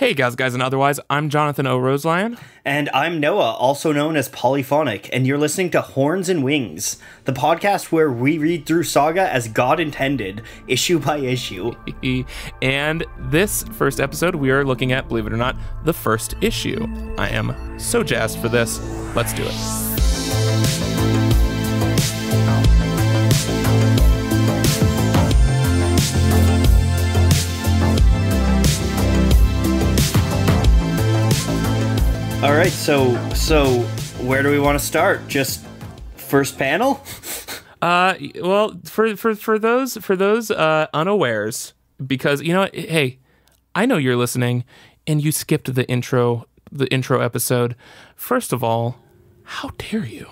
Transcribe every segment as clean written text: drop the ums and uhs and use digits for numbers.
Hey guys and otherwise, I'm Jonathan O. Roselion. And I'm Noah, also known as Polyphonic, and you're listening to Horns and Wings, the podcast where we read through Saga as God intended, issue by issue. And this first episode, we are looking at, believe it or not, the first issue. I am so jazzed for this. Let's do it. All right, so where do we want to start? Just first panel? Well, for those unawares, because you know, hey, I know you're listening, and you skipped the intro episode. First of all, how dare you?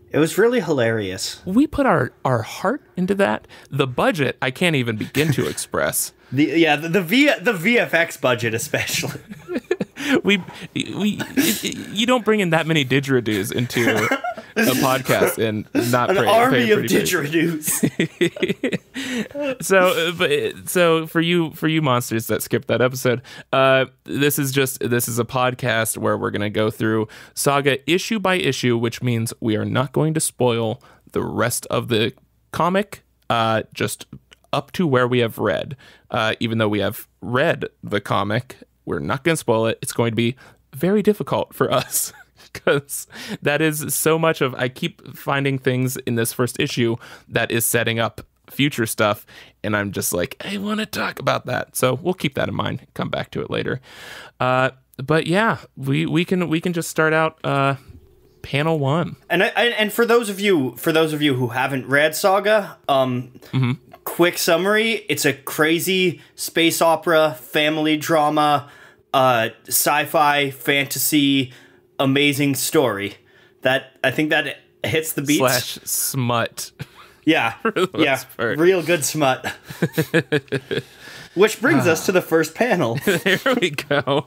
It was really hilarious. We put our heart into that. The budget, I can't even begin to express. The VFX budget especially. You don't bring in that many didgeridoos into a podcast and not an army of didgeridoos. So for you monsters that skipped that episode, this is a podcast where we're gonna go through Saga issue by issue, which means we are not going to spoil the rest of the comic, just up to where we have read. Even though we have read the comic, we're not going to spoil it. It's going to be very difficult for us because that is so much of, I keep finding things in this first issue that is setting up future stuff. And I'm just like, I want to talk about that. So we'll keep that in mind, come back to it later. But yeah, we can just start out, panel one. And for those of you who haven't read Saga, quick summary: it's a crazy space opera, family drama, sci-fi, fantasy, amazing story. That I think that hits the beats. / smut. Yeah, yeah, real good smut. Which brings us to the first panel. There we go.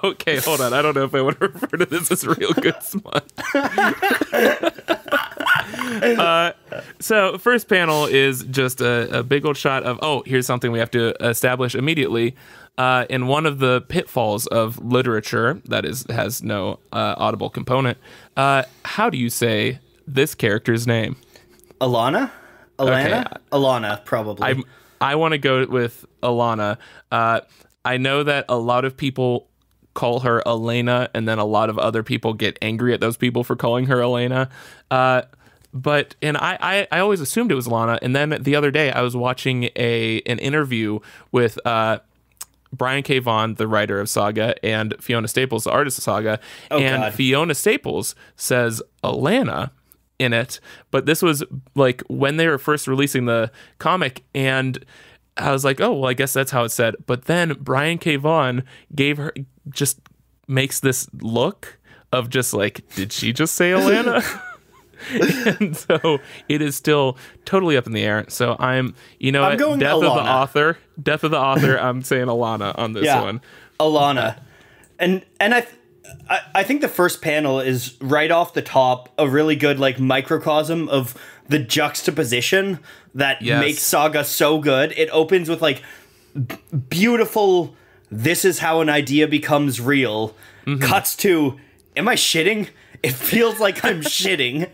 Okay, hold on. I don't know if I want to refer to this as real good smut. So first panel is just a big old shot of, here's something we have to establish immediately. In one of the pitfalls of literature that has no audible component, how do you say this character's name? Alana? Okay. Alana, probably. I want to go with Alana. I know that a lot of people call her Elena, and then a lot of other people get angry at those people for calling her Elena. But I always assumed it was Alana. And then the other day I was watching an interview with Brian K. Vaughan, the writer of Saga, and Fiona Staples, the artist of Saga. God. Fiona Staples says Alana in it, but this was like when they were first releasing the comic, and I was like, oh, well, I guess that's how it's said. But then Brian K. Vaughan just makes this look of just like, did she just say Alana? And so it is still totally up in the air. So I'm going death Alana. Death of the author. I'm saying Alana on this one. Alana. And I think the first panel is right off the top a really good like microcosm of the juxtaposition that makes Saga so good. It opens with like beautiful, this is how an idea becomes real. Cuts to, am I shitting? It feels like I'm shitting.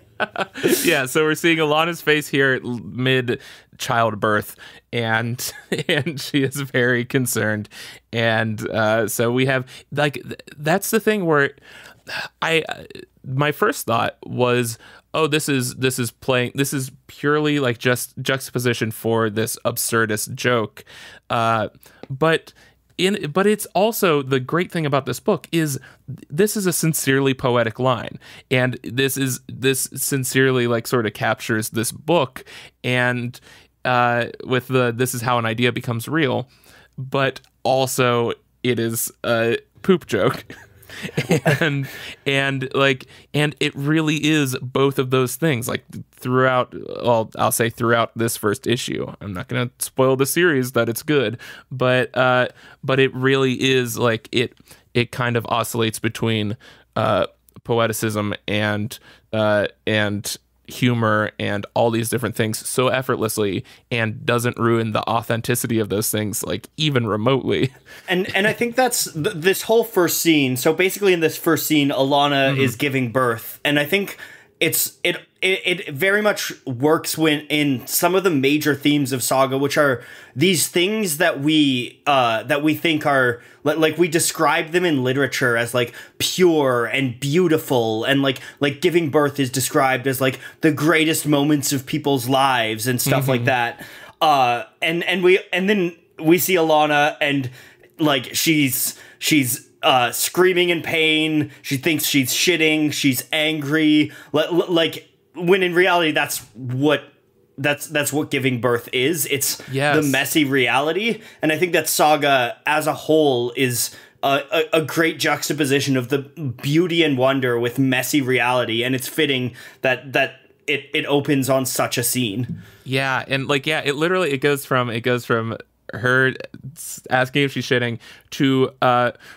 Yeah, so we're seeing Alana's face here mid childbirth, and she is very concerned, and so we have like that's the thing where my first thought was, oh, this is purely like just juxtaposition for this absurdist joke, but it's also, the great thing about this book is this is a sincerely poetic line, and this sincerely like sort of captures this book, and with this is how an idea becomes real, but also it is a poop joke. and it really is both of those things, like throughout, well, I'll say throughout this first issue. I'm not going to spoil the series that it's good, but it really is like it kind of oscillates between poeticism and humor and all these different things so effortlessly and doesn't ruin the authenticity of those things like even remotely. And I think that's this whole first scene. So basically in this first scene, Alana is giving birth, and I think it very much works when in some of the major themes of Saga, which are these things that we think are like we describe them in literature as like pure and beautiful, and like giving birth is described as like the greatest moments of people's lives and stuff like that. And then we see Alana, and like she's screaming in pain. She thinks she's shitting. She's angry. Like when in reality, that's what giving birth is. It's the messy reality. And I think that Saga as a whole is a great juxtaposition of the beauty and wonder with messy reality. And it's fitting that it opens on such a scene. Yeah. And like, yeah, it goes from her asking if she's shitting to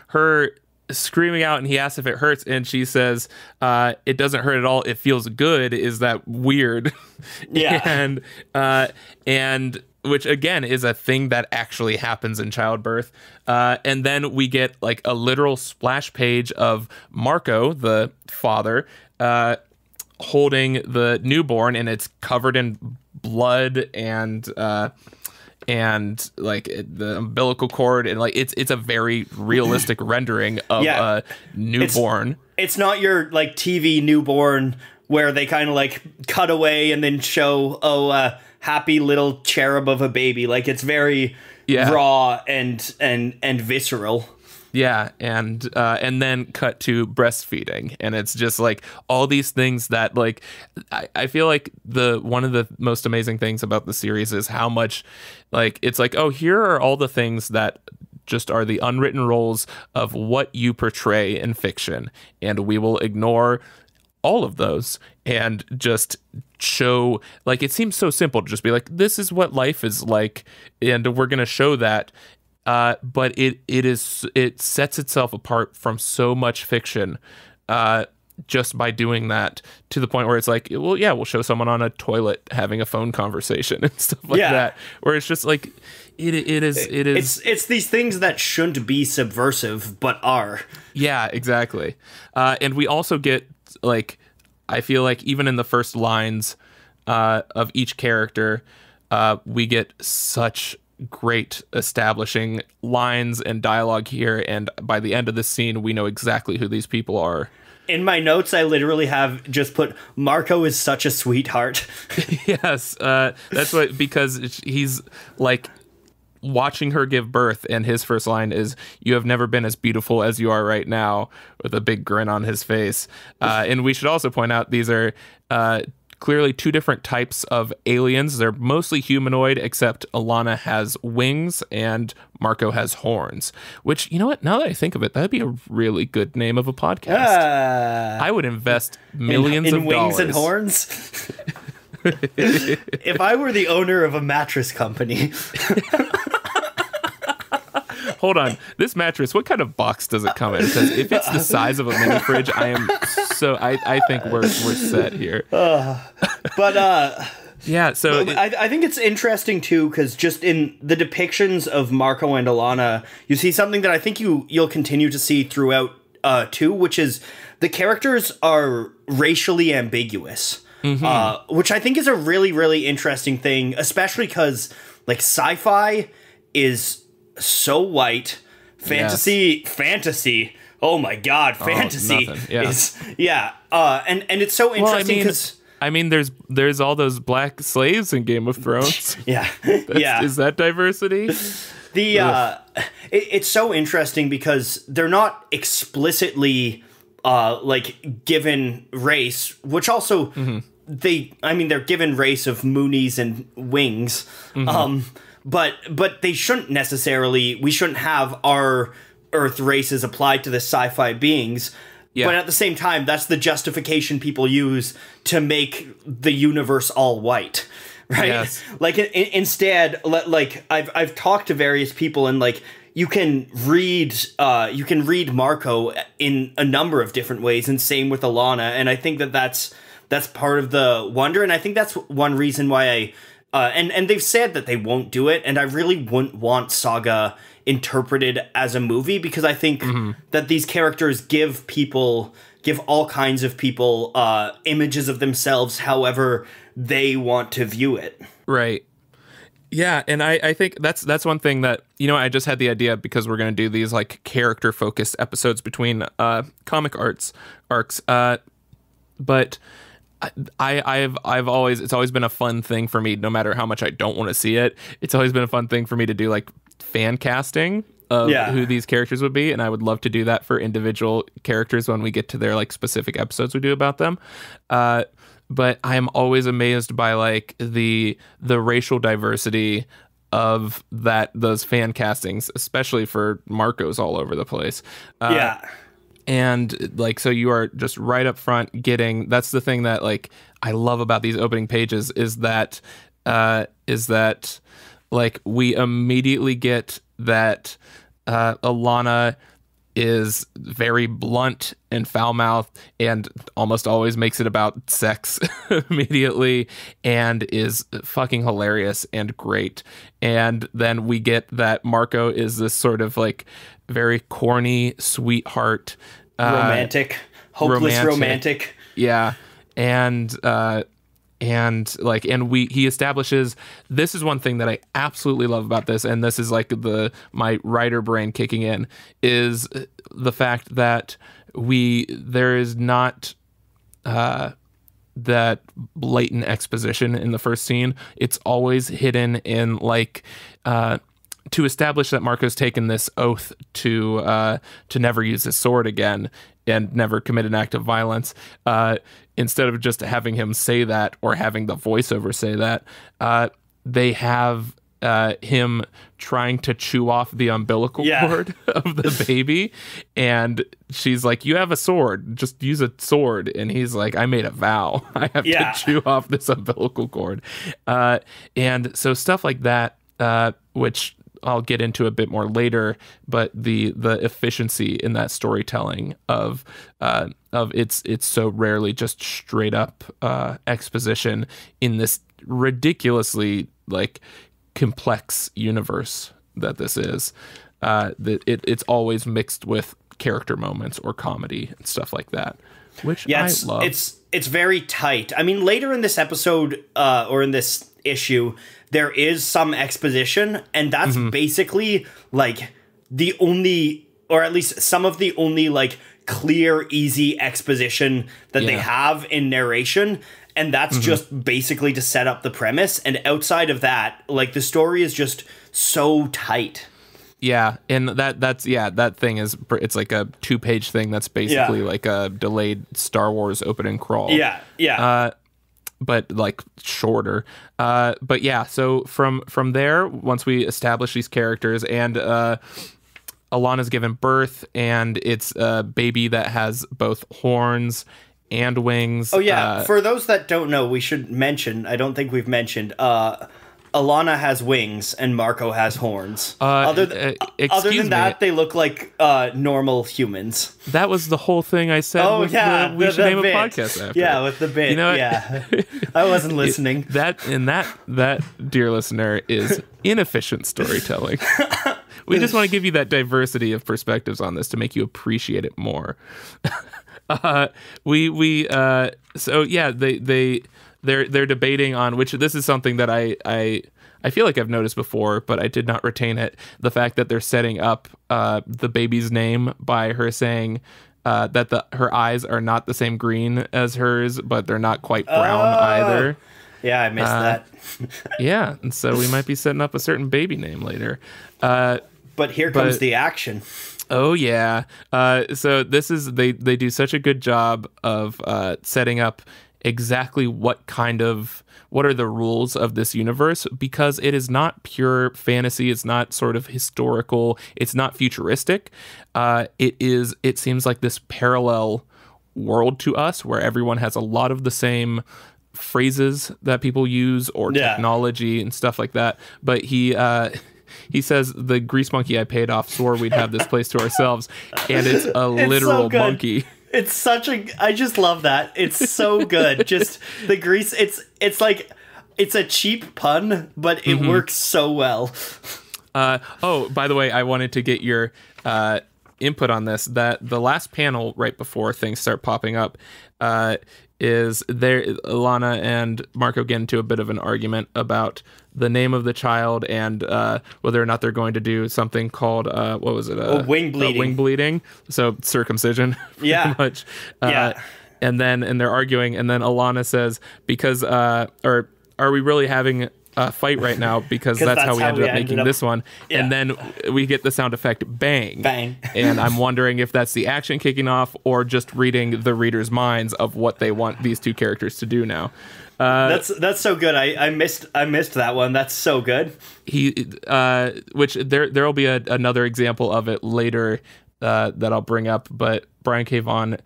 her screaming out, and he asks if it hurts, and she says it doesn't hurt at all, it feels good. Is that weird? Yeah. and which again is a thing that actually happens in childbirth. And then we get like a literal splash page of Marco, the father, holding the newborn, and it's covered in blood and like the umbilical cord, and like it's a very realistic rendering of a newborn. It's not your like TV newborn where they kind of like cut away and then show happy little cherub of a baby. Like it's very raw and visceral. Yeah, and then cut to breastfeeding, and it's just like all these things that like I feel like one of the most amazing things about the series is how much like it's like, oh, here are all the things that just are the unwritten rules of what you portray in fiction, and we will ignore all of those and just show, like, it seems so simple to just be like, this is what life is like, and we're gonna show that. But it sets itself apart from so much fiction just by doing that, to the point where it's like, well, yeah, we'll show someone on a toilet having a phone conversation and stuff like that, where it's just like it's these things that shouldn't be subversive but are. Yeah, exactly. And we also get, like, I feel like even in the first lines of each character, we get such great establishing lines and dialogue here, and by the end of the scene we know exactly who these people are. In my notes I literally have just put, Marco is such a sweetheart. Yes, that's what, because he's like watching her give birth, and his first line is, "You have never been as beautiful as you are right now," with a big grin on his face. And we should also point out these are clearly two different types of aliens. They're mostly humanoid, except Alana has wings and Marco has horns. Which, you know what? Now that I think of it, that'd be a really good name of a podcast. I would invest millions of wings dollars. And horns. If I were the owner of a mattress company. Hold on, this mattress, what kind of box does it come in? Because if it's the size of a mini fridge, I think we're set here. Yeah, so I think it's interesting too, because just in the depictions of Marco and Alana, you see something that I think you'll continue to see throughout too, which is the characters are racially ambiguous, which I think is a really, really interesting thing, especially because like sci-fi is so white. Fantasy. Oh my god, fantasy is and it's so interesting because I mean there's all those black slaves in Game of Thrones. Is that diversity? It's so interesting because they're not explicitly like given race, which also they're given race of moonies and wings. But they shouldn't necessarily, we shouldn't have our Earth races applied to the sci-fi beings. Yeah. But at the same time, that's the justification people use to make the universe all white, right? Yes. Like instead, like I've talked to various people, and like you can read Marco in a number of different ways, and same with Alana. And I think that's that's part of the wonder. And I think that's one reason why and they've said that they won't do it, and I really wouldn't want Saga interpreted as a movie, because I think that these characters give all kinds of people images of themselves however they want to view it. Right. Yeah, and I think that's one thing that, I just had the idea, because we're going to do these like character focused episodes between comic arcs, but it's always been a fun thing for me, no matter how much I don't want to see it. It's always been a fun thing for me to do like fan casting of who these characters would be, and I would love to do that for individual characters when we get to their like specific episodes we do about them. But I am always amazed by like the racial diversity of those fan castings, especially for Marco's all over the place. And like, so you are just right up front getting, that's the thing that like I love about these opening pages is that like we immediately get that Alana is very blunt and foul-mouthed and almost always makes it about sex immediately, and is fucking hilarious and great. And then we get that Marco is this sort of like very corny sweetheart, hopeless romantic. Yeah. He establishes, this is one thing that I absolutely love about this, and this is like my writer brain kicking in, is the fact that there is not that blatant exposition in the first scene. It's always hidden in like to establish that Marco's taken this oath to never use his sword again and never commit an act of violence. Instead of just having him say that or having the voiceover say that, they have him trying to chew off the umbilical cord of the baby. And she's like, you have a sword, just use a sword. And he's like, I made a vow. I have to chew off this umbilical cord. And so stuff like that, which I'll get into a bit more later, but the efficiency in that storytelling of it's so rarely just straight up exposition in this ridiculously like complex universe that this is. It's always mixed with character moments or comedy and stuff like that, which I love. It's very tight. I mean, later in this episode or in this issue, there is some exposition, and that's basically like the only, or at least some of the only like clear, easy exposition that they have in narration. And that's just basically to set up the premise. And outside of that, like the story is just so tight. Yeah, and that thing is, it's like a 2-page thing that's basically like a delayed Star Wars opening crawl. But like shorter. But yeah, so from there, once we establish these characters, and Alana's given birth, and it's a baby that has both horns and wings. Oh yeah, for those that don't know, we should mention, I don't think we've mentioned, Alana has wings and Marco has horns. Other than that, they look like normal humans. That was the whole thing I said. Oh yeah, we should name a podcast after. Yeah, with the bit. You know, I wasn't listening. That, dear listener, is inefficient storytelling. We just want to give you that diversity of perspectives on this to make you appreciate it more. So yeah, they're debating on, which this is something that I feel like I've noticed before, but I did not retain it. The fact that they're setting up the baby's name by her saying that her eyes are not the same green as hers, but they're not quite brown either. Yeah, I missed that. Yeah, and so we might be setting up a certain baby name later. But here comes the action. Oh yeah. So this is they do such a good job of setting up exactly what are the rules of this universe, because it is not pure fantasy, it's not sort of historical, it's not futuristic. It seems like this parallel world to us where everyone has a lot of the same phrases that people use or technology and stuff like that. But he says, the grease monkey I paid off swore we'd have this place to ourselves, and it's a literal monkey. It's such a, I just love that. It's so good. Just the grease. It's like, it's a cheap pun, but it works so well. Oh, by the way, I wanted to get your input on this. That the last panel right before things start popping up is there. Alana and Marco get into a bit of an argument about the name of the child and whether or not they're going to do something called what was it? Wing bleeding. Wing bleeding. So circumcision. Yeah. Pretty much. Yeah. And they're arguing, and then Alana says, because or are we really having a fight right now, because that's how we ended up making this one. Yeah. And then we get the sound effect bang. Bang. And I'm wondering if that's the action kicking off or just reading the reader's minds of what they want these two characters to do now. That's so good. I missed that one. That's so good. Which there'll be another example of it later that I'll bring up, but Brian K. Vaughan,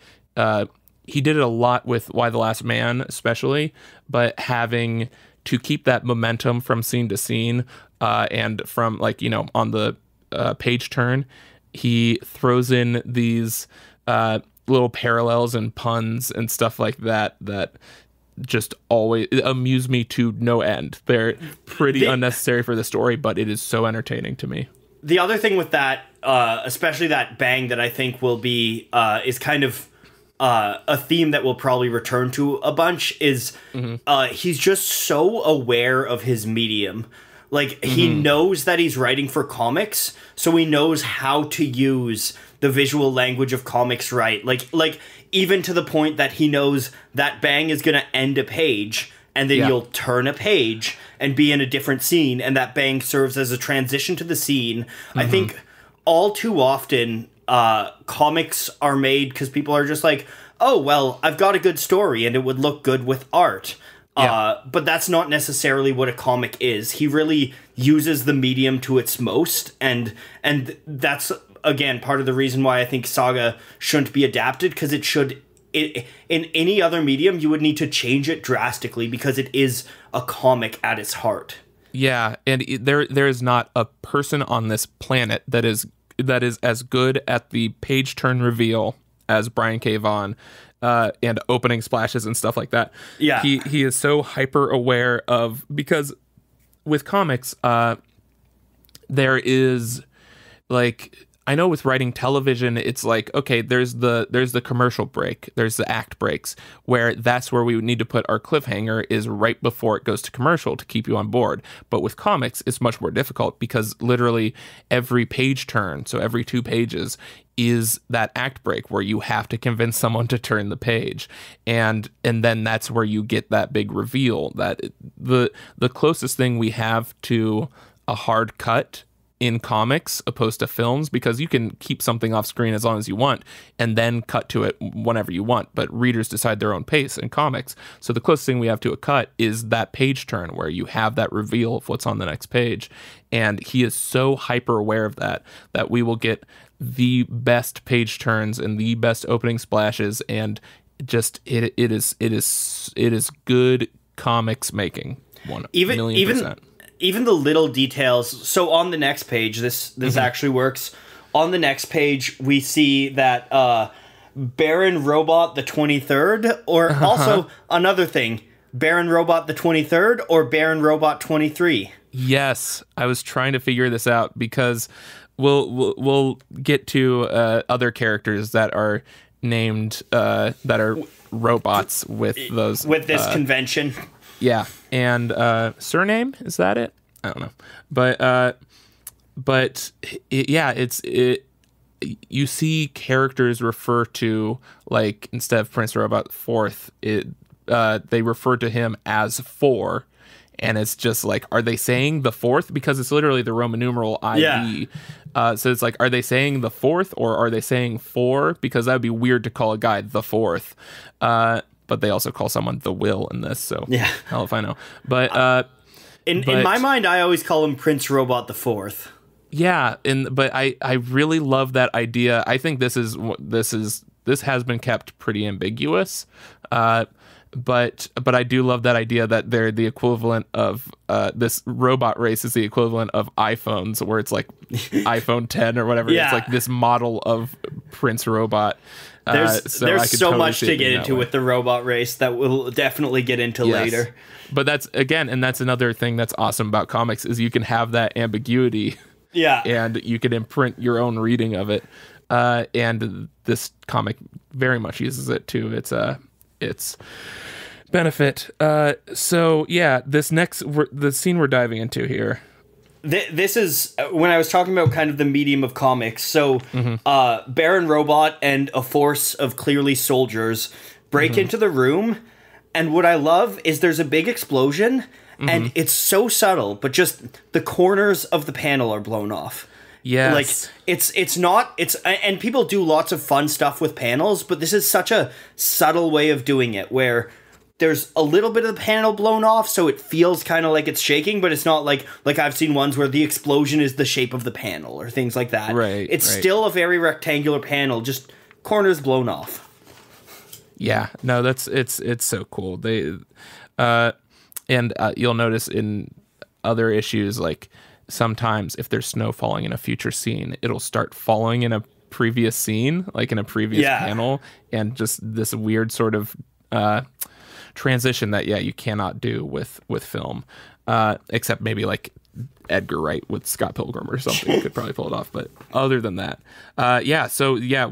he did it a lot with Y: The Last Man, especially, but having to keep that momentum from scene to scene, and from, like, you know, on the page turn, he throws in these little parallels and puns and stuff like that just always amuse me to no end. They're pretty unnecessary for the story, but it is so entertaining to me. The other thing with that, especially that bang, that I think will be is kind of a theme that we'll probably return to a bunch, is he's just so aware of his medium. Like, he knows that he's writing for comics, so he knows how to use the visual language of comics right. Like even to the point that he knows that bang is going to end a page, and then you'll turn a page and be in a different scene, and that bang serves as a transition to the scene. I think all too often comics are made because people are just like, oh, well, I've got a good story and it would look good with art. But that's not necessarily what a comic is. He really uses the medium to its most, and that's, again, part of the reason why I think Saga shouldn't be adapted, because in any other medium you would need to change it drastically, because it is a comic at its heart. Yeah, and there is not a person on this planet that is as good at the page turn reveal as Brian K. Vaughan, and opening splashes and stuff like that. Yeah. He is so hyper aware of, because with comics, there is, like, I know with writing television, it's like, okay, there's the commercial break, there's the act breaks, where that's where we would need to put our cliffhanger, is right before it goes to commercial to keep you on board. But with comics, it's much more difficult, because literally every page turn, so every 2 pages, is that act break where you have to convince someone to turn the page, and then that's where you get that big reveal. That the closest thing we have to a hard cut in comics opposed to films, because you can keep something off screen as long as you want and then cut to it whenever you want, but readers decide their own pace in comics. So the closest thing we have to a cut is that page turn where you have that reveal of what's on the next page. And he is so hyper aware of that we will get the best page turns and the best opening splashes, and just it is good comics making. 1,000,000%. Even the little details. So on the next page, this actually works. On the next page, we see that Baron Robot the 23rd, or also another thing, Baron Robot the 23rd or Baron Robot 23. Yes, I was trying to figure this out, because we'll get to other characters that are named that are robots with those with this convention. Yeah, and surname, is that it? I don't know, but you see characters refer to, like, instead of Prince Robot Fourth, they refer to him as 4, and it's just like, are they saying the 4th? Because it's literally the Roman numeral IV. Yeah. So it's like, are they saying the 4th or are they saying 4? Because that would be weird to call a guy the 4th. But they also call someone the Will in this, so yeah, hell if I know. But in my mind, I always call him Prince Robot the 4th. Yeah, but I really love that idea. I think this has been kept pretty ambiguous. But I do love that idea that they're the equivalent of this robot race is the equivalent of iPhones, where it's like iPhone 10 or whatever. Yeah. It's like this model of Prince Robot. There's so totally much to get into with the robot race that we'll definitely get into later. But that's another thing that's awesome about comics is you can have that ambiguity. Yeah. And you can imprint your own reading of it. And this comic very much uses it to its benefit. So yeah, the scene we're diving into here. This is when I was talking about kind of the medium of comics. So Baron Robot and a force of clearly soldiers break into the room. And what I love is there's a big explosion and it's so subtle, but just the corners of the panel are blown off. Yes. Like and people do lots of fun stuff with panels, but this is such a subtle way of doing it where there's a little bit of the panel blown off, so it feels kind of like it's shaking, but it's not like I've seen ones where the explosion is the shape of the panel or things like that. Right. It's still a very rectangular panel, just corners blown off. Yeah. No, it's so cool. You'll notice in other issues, like sometimes if there's snow falling in a future scene, it'll start falling in a previous scene, like in a previous panel, and just this weird sort of transition that you cannot do with film, except maybe like Edgar Wright with Scott Pilgrim or something could probably pull it off. But other than that,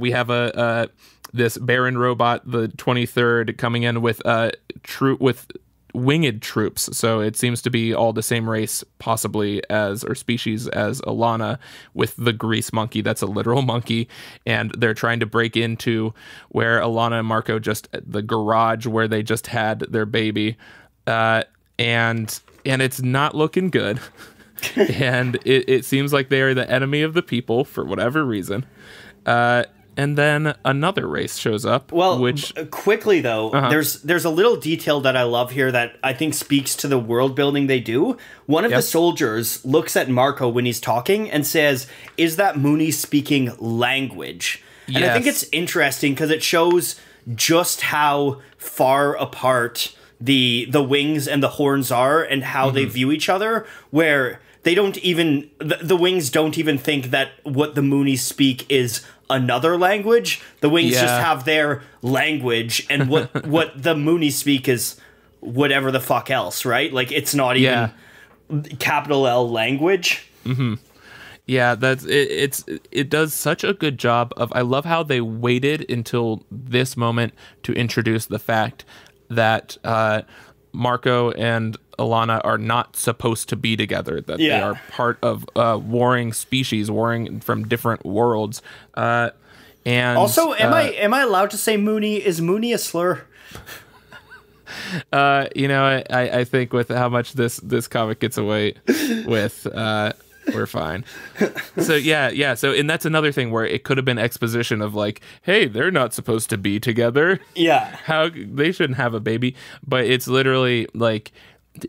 we have this Baron Robot, the 23rd, coming in with winged troops. So it seems to be all the same race, possibly species as Alana, with the grease monkey. That's a literal monkey. And they're trying to break into where Alana and Marco the garage where they just had their baby. And it's not looking good. And it seems like they are the enemy of the people for whatever reason. And then another race shows up. Well, quickly though, there's a little detail that I love here that I think speaks to the world building they do. One of the soldiers looks at Marco when he's talking and says, "Is that Mooney speaking language?" Yes. And I think it's interesting because it shows just how far apart the wings and the horns are and how they view each other, where they don't even the wings don't even think that what the Moonies speak is another language. The wings just have their language, and what the Moonies speak is whatever the fuck else, right? Like it's not even capital L language. Yeah, it does such a good job of. I love how they waited until this moment to introduce the fact that Marco and Alana are not supposed to be together, that they are part of warring species, warring from different worlds. And also, am I allowed to say Mooney? Is Mooney a slur? I think with how much this comic gets away with, we're fine. So and that's another thing where it could have been exposition of like, hey, they're not supposed to be together. Yeah. How they shouldn't have a baby, but it's literally like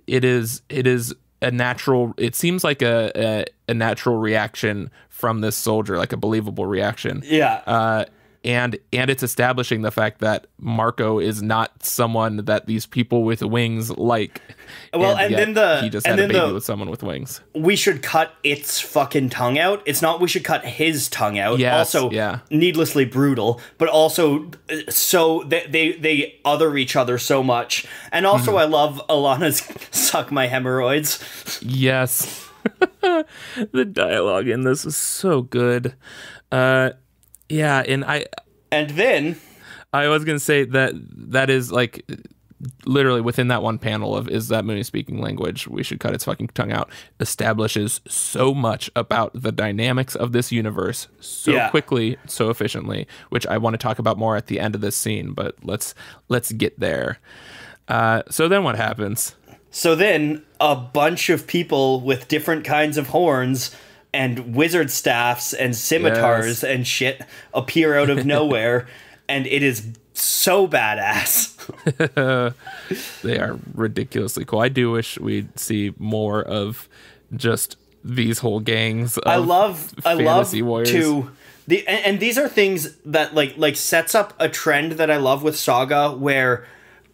it is a natural, it seems like a natural reaction from this soldier, like a believable reaction. Yeah. And it's establishing the fact that Marco is not someone that these people with wings like. Well, and then he just had a baby with someone with wings. We should cut its fucking tongue out. It's not we should cut his tongue out. Yes, also, needlessly brutal, but also so they other each other so much. And also, I love Alana's "suck my hemorrhoids." Yes, the dialogue in this is so good. Yeah, and then I was gonna say that is like literally within that one panel of is that Mooney speaking language? We should cut its fucking tongue out. Establishes so much about the dynamics of this universe so quickly, so efficiently, which I want to talk about more at the end of this scene. But let's get there. So then what happens? So then a bunch of people with different kinds of horns and wizard staffs and scimitars and shit appear out of nowhere, and it is so badass. They are ridiculously cool. I do wish we'd see more of just these whole gangs of fantasy warriors. And these are things that like sets up a trend that I love with Saga, where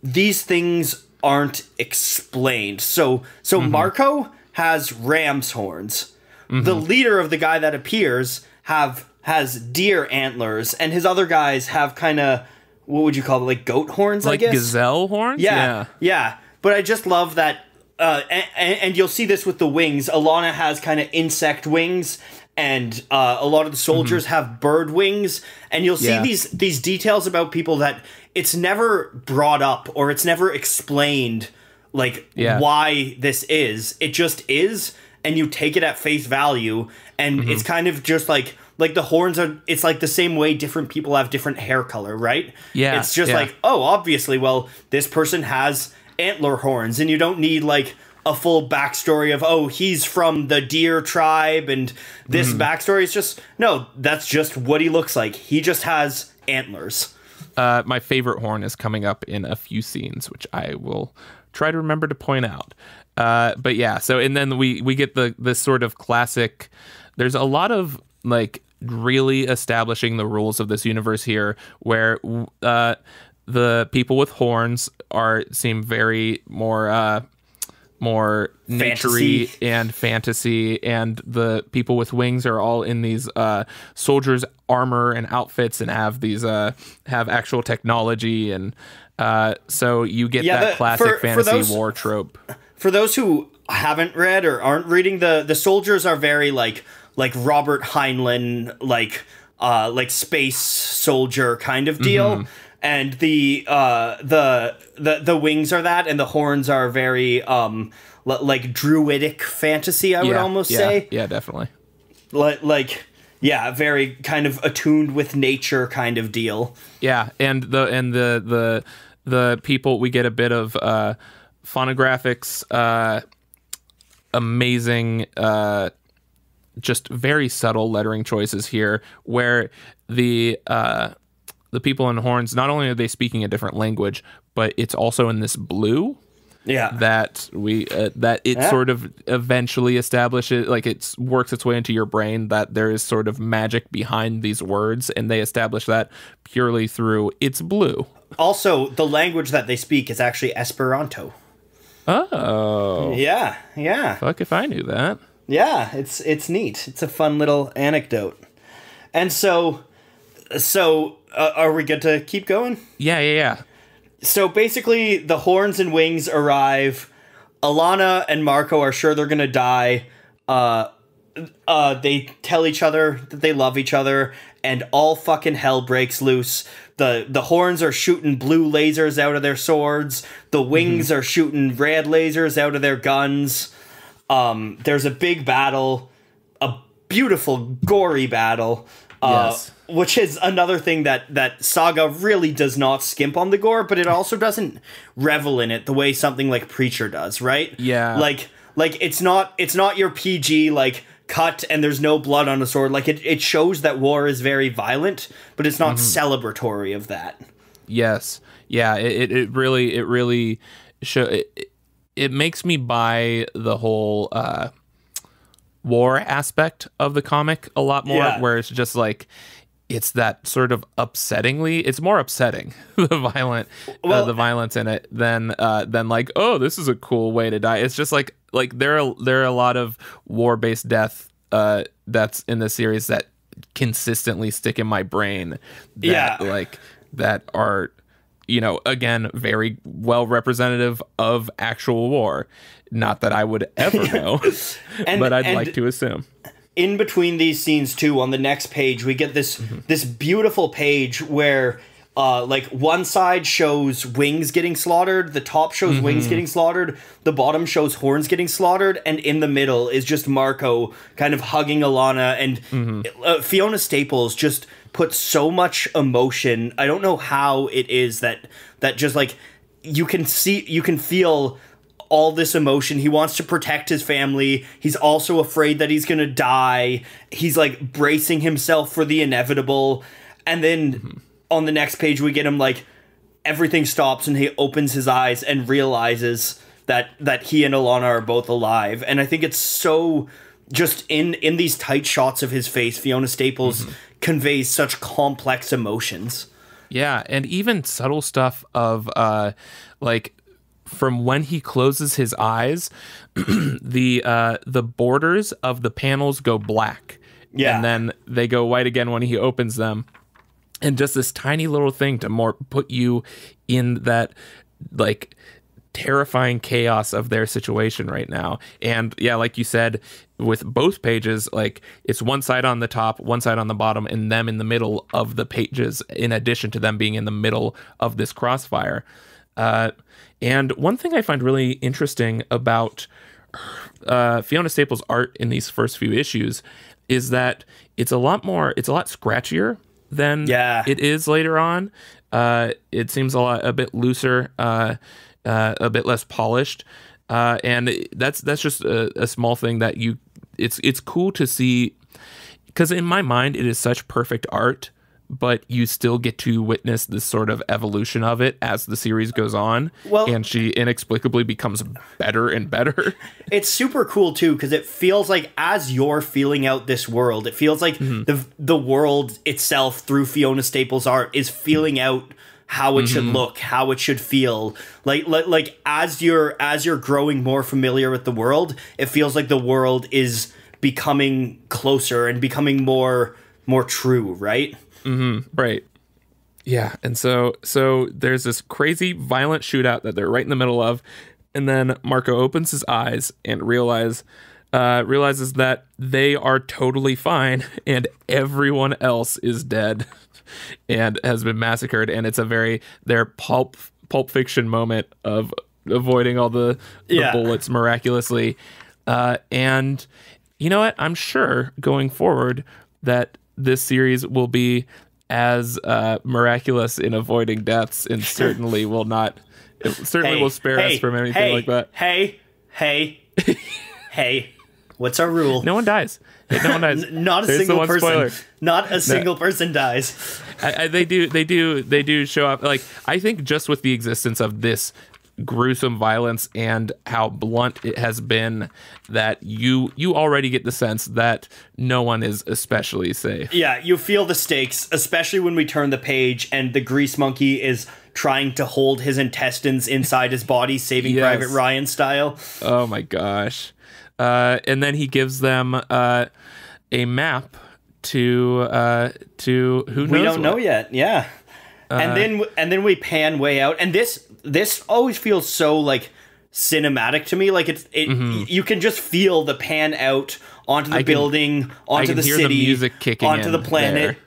these things aren't explained. So Marco has ram's horns. The leader of the guy that appears have has deer antlers, and his other guys have kind of, what would you call it, like goat horns, like I guess? Gazelle horns? Yeah. But I just love that, and you'll see this with the wings. Alana has kind of insect wings, and a lot of the soldiers have bird wings, and you'll see these details about people that it's never brought up or it's never explained, like why this is. It just is, and you take it at face value, and it's kind of just like the horns are, it's like the same way different people have different hair color, right? Yeah. It's just like, oh, obviously, well, this person has antler horns, and you don't need like a full backstory of, oh, he's from the deer tribe and this backstory. Is just, no, that's just what he looks like. He just has antlers. My favorite horn is coming up in a few scenes, which I will try to remember to point out. But yeah, so, and then we get this sort of classic, there's a lot of like really establishing the rules of this universe here, where the people with horns seem very more nature-y and fantasy, and the people with wings are all in these soldiers' armor and outfits and have actual technology, and so you get that classic fantasy war trope. For those who haven't read or aren't reading, the soldiers are very like Robert Heinlein, like space soldier kind of deal. And the wings are that, and the horns are very like druidic fantasy, I would almost say. Yeah, definitely. Very kind of attuned with nature kind of deal. Yeah, and the people, we get a bit of phonographics, amazing, just very subtle lettering choices here, where the people in horns, not only are they speaking a different language, but it's also in this blue. Yeah. That sort of eventually establishes, like it works its way into your brain that there is sort of magic behind these words, and they establish that purely through it's blue. Also, the language that they speak is actually Esperanto. Oh. Yeah. Fuck if I knew that. Yeah, it's neat. It's a fun little anecdote. And so are we good to keep going? Yeah. So basically, the horns and wings arrive. Alana and Marco are sure they're gonna die. They tell each other that they love each other, and all fucking hell breaks loose. The horns are shooting blue lasers out of their swords. The wings are shooting red lasers out of their guns. There's a big battle, a beautiful, gory battle. Yes. Which is another thing that Saga really does not skimp on the gore, but it also doesn't revel in it the way something like Preacher does, right? Yeah. Like it's not your PG like cut and there's no blood on the sword. Like it shows that war is very violent, but it's not celebratory of that. Yes. Yeah. It really show it makes me buy the whole war aspect of the comic a lot more, where it's just like, it's that sort of it's more upsetting, the violence in it than like, oh, this is a cool way to die. It's just like there are a lot of war-based deaths in the series that consistently stick in my brain that are, again, very well representative of actual war. Not that I would ever know, but I'd like to assume. In between these scenes too, on the next page, we get this beautiful page where like one side shows wings getting slaughtered, the top shows wings getting slaughtered, the bottom shows horns getting slaughtered, and in the middle is just Marco kind of hugging Alana, and Fiona Staples just puts so much emotion. I don't know how it is that just like you can feel all this emotion. He wants to protect his family. He's also afraid that he's gonna die. He's like bracing himself for the inevitable. And then on the next page, we get him like everything stops and he opens his eyes and realizes that he and Alana are both alive. And I think it's so just in these tight shots of his face, Fiona Staples conveys such complex emotions. Yeah, and even subtle stuff of like, from when he closes his eyes, the borders of the panels go black, Yeah. And then they go white again when he opens them. And just this tiny little thing to more put you in that, like, terrifying chaos of their situation right now. And yeah, like you said, with both pages, like, it's one side on the top, one side on the bottom, and them in the middle of the pages, in addition to them being in the middle of this crossfire. And one thing I find really interesting about Fiona Staples' art in these first few issues is that it's a lot scratchier than it is later on. It seems a bit looser, a bit less polished, and that's just a small thing that it's cool to see, because in my mind it is such perfect art, but you still get to witness this sort of evolution of it as the series goes on. Well, and she inexplicably becomes better and better. It's super cool too, because it feels like as you're feeling out this world, it feels like the world itself through Fiona Staples' art is feeling out how it should look, how it should feel. Like as you're growing more familiar with the world, it feels like the world is becoming closer and becoming more true, right? Right. Yeah. And so there's this crazy violent shootout that they're right in the middle of. And then Marco opens his eyes and realizes that they are totally fine and everyone else is dead and has been massacred. And it's their pulp fiction moment of avoiding all the bullets miraculously. And you know what? I'm sure going forward that this series will be as miraculous in avoiding deaths, and certainly will spare us from anything like that. Hey, what's our rule? No one dies. No one dies. Not a single person. Spoiler. Not a single person dies. They do show up. Like, I think just with the existence of this gruesome violence and how blunt it has been, that you already get the sense that no one is especially safe. Yeah, you feel the stakes, especially when we turn the page and the grease monkey is trying to hold his intestines inside his body, Saving Private Ryan style. Oh my gosh. And then he gives them a map to who knows. We don't know yet. Yeah. And then we pan way out, and this always feels so like cinematic to me. Like you can just feel the pan out onto the building, onto the city, the music kicking onto the planet,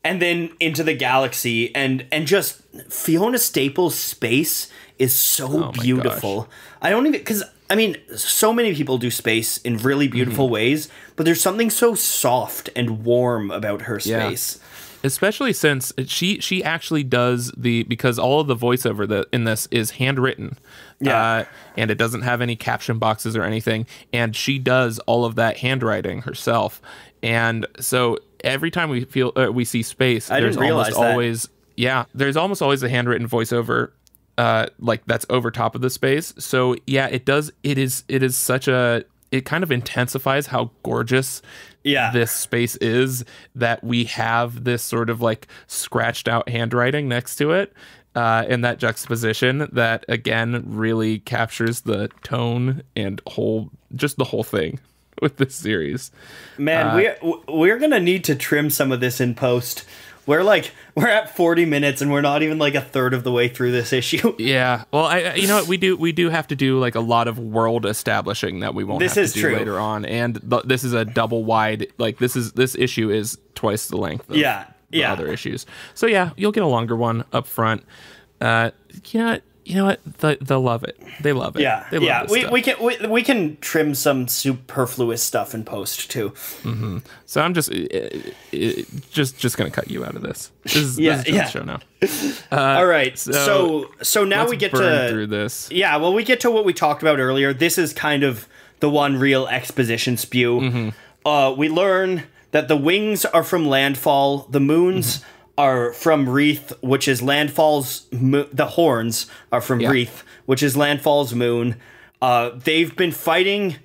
and then into the galaxy, and just Fiona Staples' space is so beautiful. I don't even, because I mean, so many people do space in really beautiful ways, but there's something so soft and warm about her space. Especially since she actually does because all of the voiceover in this is handwritten, and it doesn't have any caption boxes or anything, and she does all of that handwriting herself. And so every time we see space, there's almost always a handwritten voiceover, like that's over top of the space. So yeah, it is such a, it kind of intensifies how gorgeous this space is, that we have this sort of like scratched out handwriting next to it, and that juxtaposition that again really captures the tone and the whole thing with this series. Man, we're gonna need to trim some of this in post. We're at 40 minutes and we're not even like a third of the way through this issue. Yeah. Well, you know what, we do have to do like a lot of world establishing that we won't have to do later on. And this is a double wide, like this issue is twice the length of the other issues. So yeah, you'll get a longer one up front. You know what? They'll love it. They love it. Yeah, we can trim some superfluous stuff in post too. So I'm just gonna cut you out of this. This is the show now. All right. So now we get through this. Yeah. Well, we get to what we talked about earlier. This is kind of the one real exposition spew. We learn that the wings are from Landfall. The moons are from Wreath, which is Landfall's the horns are from Wreath, which is Landfall's moon. They've been fighting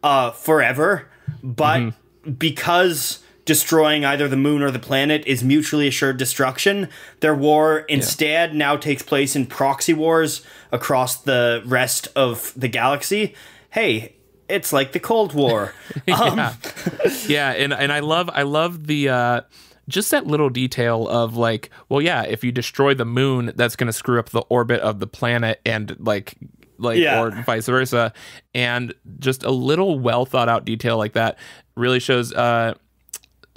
forever, but because destroying either the moon or the planet is mutually assured destruction, their war instead now takes place in proxy wars across the rest of the galaxy. Hey, it's like the Cold War. Yeah, and I love the just that little detail of like, well, yeah, if you destroy the moon, that's going to screw up the orbit of the planet, and like or vice versa. And just a little well thought out detail like that really shows.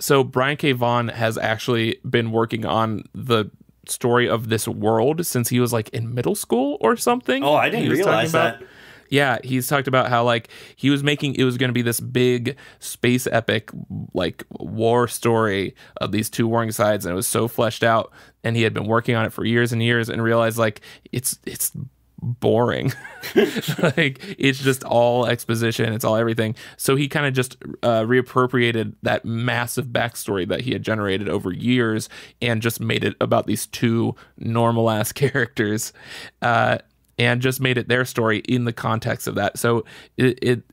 So Brian K. Vaughan has actually been working on the story of this world since he was like in middle school or something. Oh, I didn't realize that. Yeah, he's talked about how like he was making, it was going to be this big space epic like war story of these two warring sides, and it was so fleshed out, and he had been working on it for years and years, and realized like it's boring. Like it's just all exposition, it's all everything. So he kind of just reappropriated that massive backstory that he had generated over years and just made it about these two normal ass characters, and just made it their story in the context of that. So it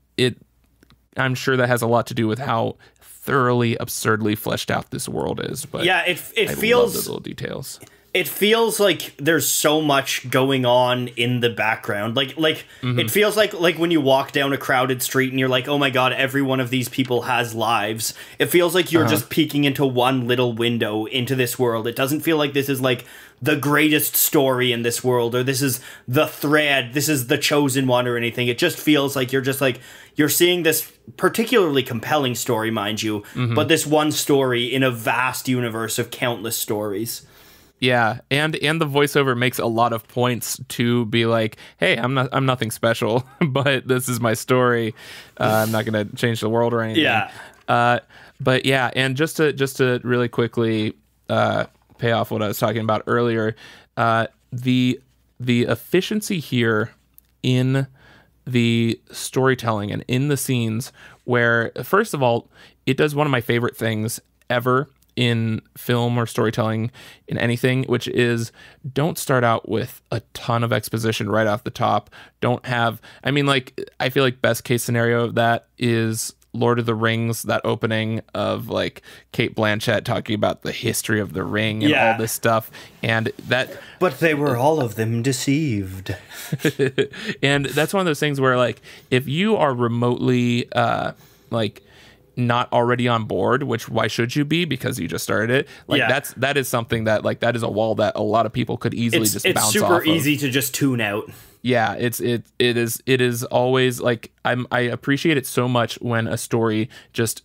I'm sure that has a lot to do with how thoroughly absurdly fleshed out this world is. But yeah, it feels love those little details. It feels like there's so much going on in the background. Like It feels like when you walk down a crowded street and you're like, oh my god, every one of these people has lives. It feels like you're just peeking into one little window into this world. It doesn't feel like this is like the greatest story in this world, or this is the thread, this is the chosen one, or anything. It just feels like you're seeing this particularly compelling story, mind you, but this one story in a vast universe of countless stories. Yeah, and the voiceover makes a lot of points to be like, "Hey, I'm nothing special, but this is my story. I'm not going to change the world or anything." Yeah. But yeah, and just to really quickly pay off what I was talking about earlier, the efficiency here in the storytelling and in the scenes, where first of all, it does one of my favorite things ever in film or storytelling in anything, which is don't start out with a ton of exposition right off the top. Don't have, I mean, like, I feel like best case scenario of that is Lord of the Rings, that opening of like Cate Blanchett talking about the history of the ring and all this stuff, and that, but they were all of them deceived. And that's one of those things where like if you are remotely like not already on board, which why should you be, because you just started it, like that is something that like that is a wall that a lot of people could easily bounce off of. It's super easy to just tune out. Yeah, it is always like I appreciate it so much when a story just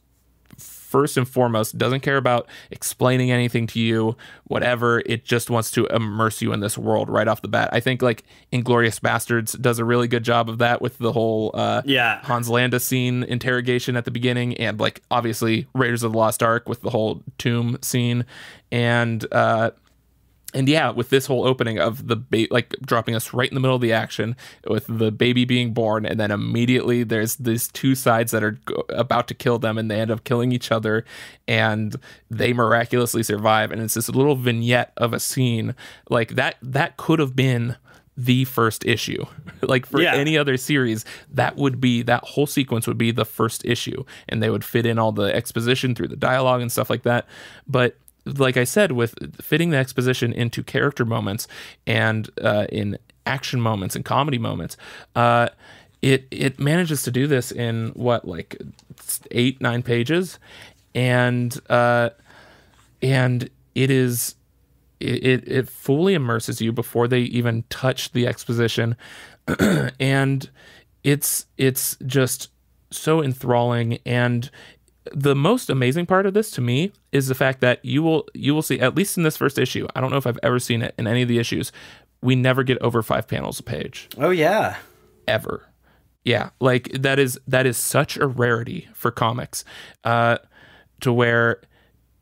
first and foremost doesn't care about explaining anything to you, whatever. It just wants to immerse you in this world right off the bat. I think like Inglourious Bastards does a really good job of that with the whole Hans Landa scene interrogation at the beginning, and like obviously Raiders of the Lost Ark with the whole tomb scene, and yeah, with this whole opening of the like dropping us right in the middle of the action with the baby being born, and then immediately there's these two sides that are about to kill them, and they end up killing each other, and they miraculously survive, and it's this little vignette of a scene like that could have been the first issue. Like for any other series, that whole sequence would be the first issue, and they would fit in all the exposition through the dialogue and stuff like that. But like I said, with fitting the exposition into character moments and in action moments and comedy moments, it manages to do this in what, like 8-9 pages, and it fully immerses you before they even touch the exposition, and it's just so enthralling. And the most amazing part of this to me is the fact that you will see, at least in this first issue, I don't know if I've ever seen it in any of the issues, we never get over 5 panels a page. Oh yeah. Ever. Yeah. Like that is such a rarity for comics, to where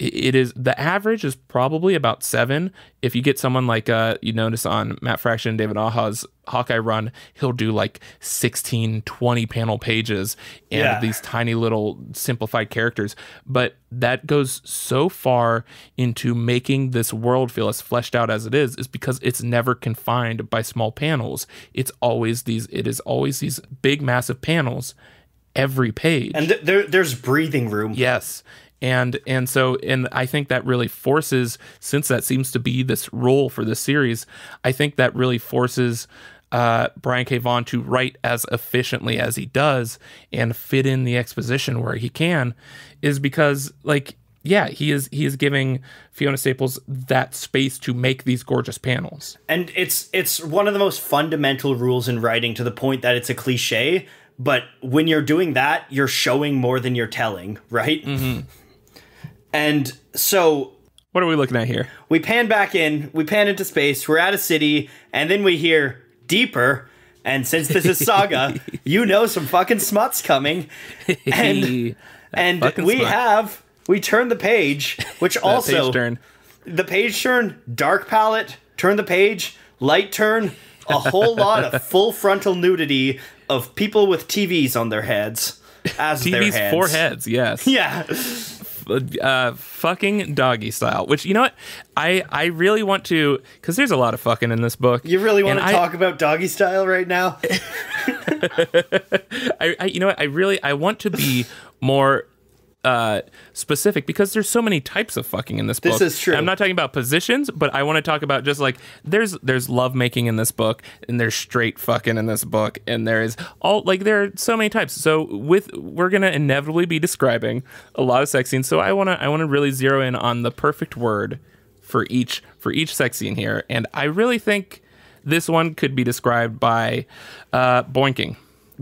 it is, the average is probably about 7. If you get someone like you notice on Matt Fraction and David Aja's Hawkeye run, he'll do like 16-20 panel pages and these tiny little simplified characters, but that goes so far into making this world feel as fleshed out as it is because it's never confined by small panels. It is always these big massive panels every page, and there's breathing room. Yes. And I think that really forces, since that seems to be this role for this series, I think that really forces Brian K. Vaughan to write as efficiently as he does and fit in the exposition where he can is because, like, yeah, he is giving Fiona Staples that space to make these gorgeous panels. And it's one of the most fundamental rules in writing, to the point that it's a cliche, but when you're doing that, you're showing more than you're telling, right? Mm-hmm. And so... what are we looking at here? We pan back in, we pan into space, we're at a city, and then we hear deeper, and since this is Saga, you know some fucking smut's coming. And we turn the page, which also... page turn. The page turn, dark palette, turn the page, light turn, a whole lot of full frontal nudity of people with TVs on their heads as their heads. TVs for heads, yes. Yeah. Fucking doggy style, which, you know what, I really want to, because there's a lot of fucking in this book. You really want to talk about doggy style right now? You know what, I want to be more specific, because there's so many types of fucking in this book. This is true. I'm not talking about positions, but I want to talk about just like there's love making in this book, and there's straight fucking in this book, and there is all, like, there are so many types. So we're gonna inevitably be describing a lot of sex scenes. So I wanna really zero in on the perfect word for each sex scene here, and I really think this one could be described by boinking.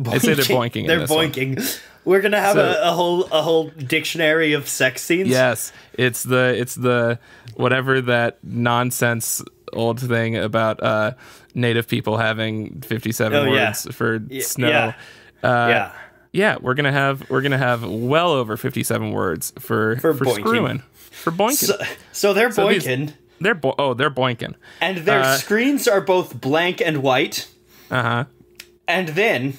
I say they're boinking. They're boinking. One. We're gonna have a whole dictionary of sex scenes. Yes, it's the whatever that nonsense old thing about native people having 57 words for snow. Yeah, we're gonna have well over 57 words for screwing, for boinking. So they're boinking. They're boinking. And their screens are both blank and white. And then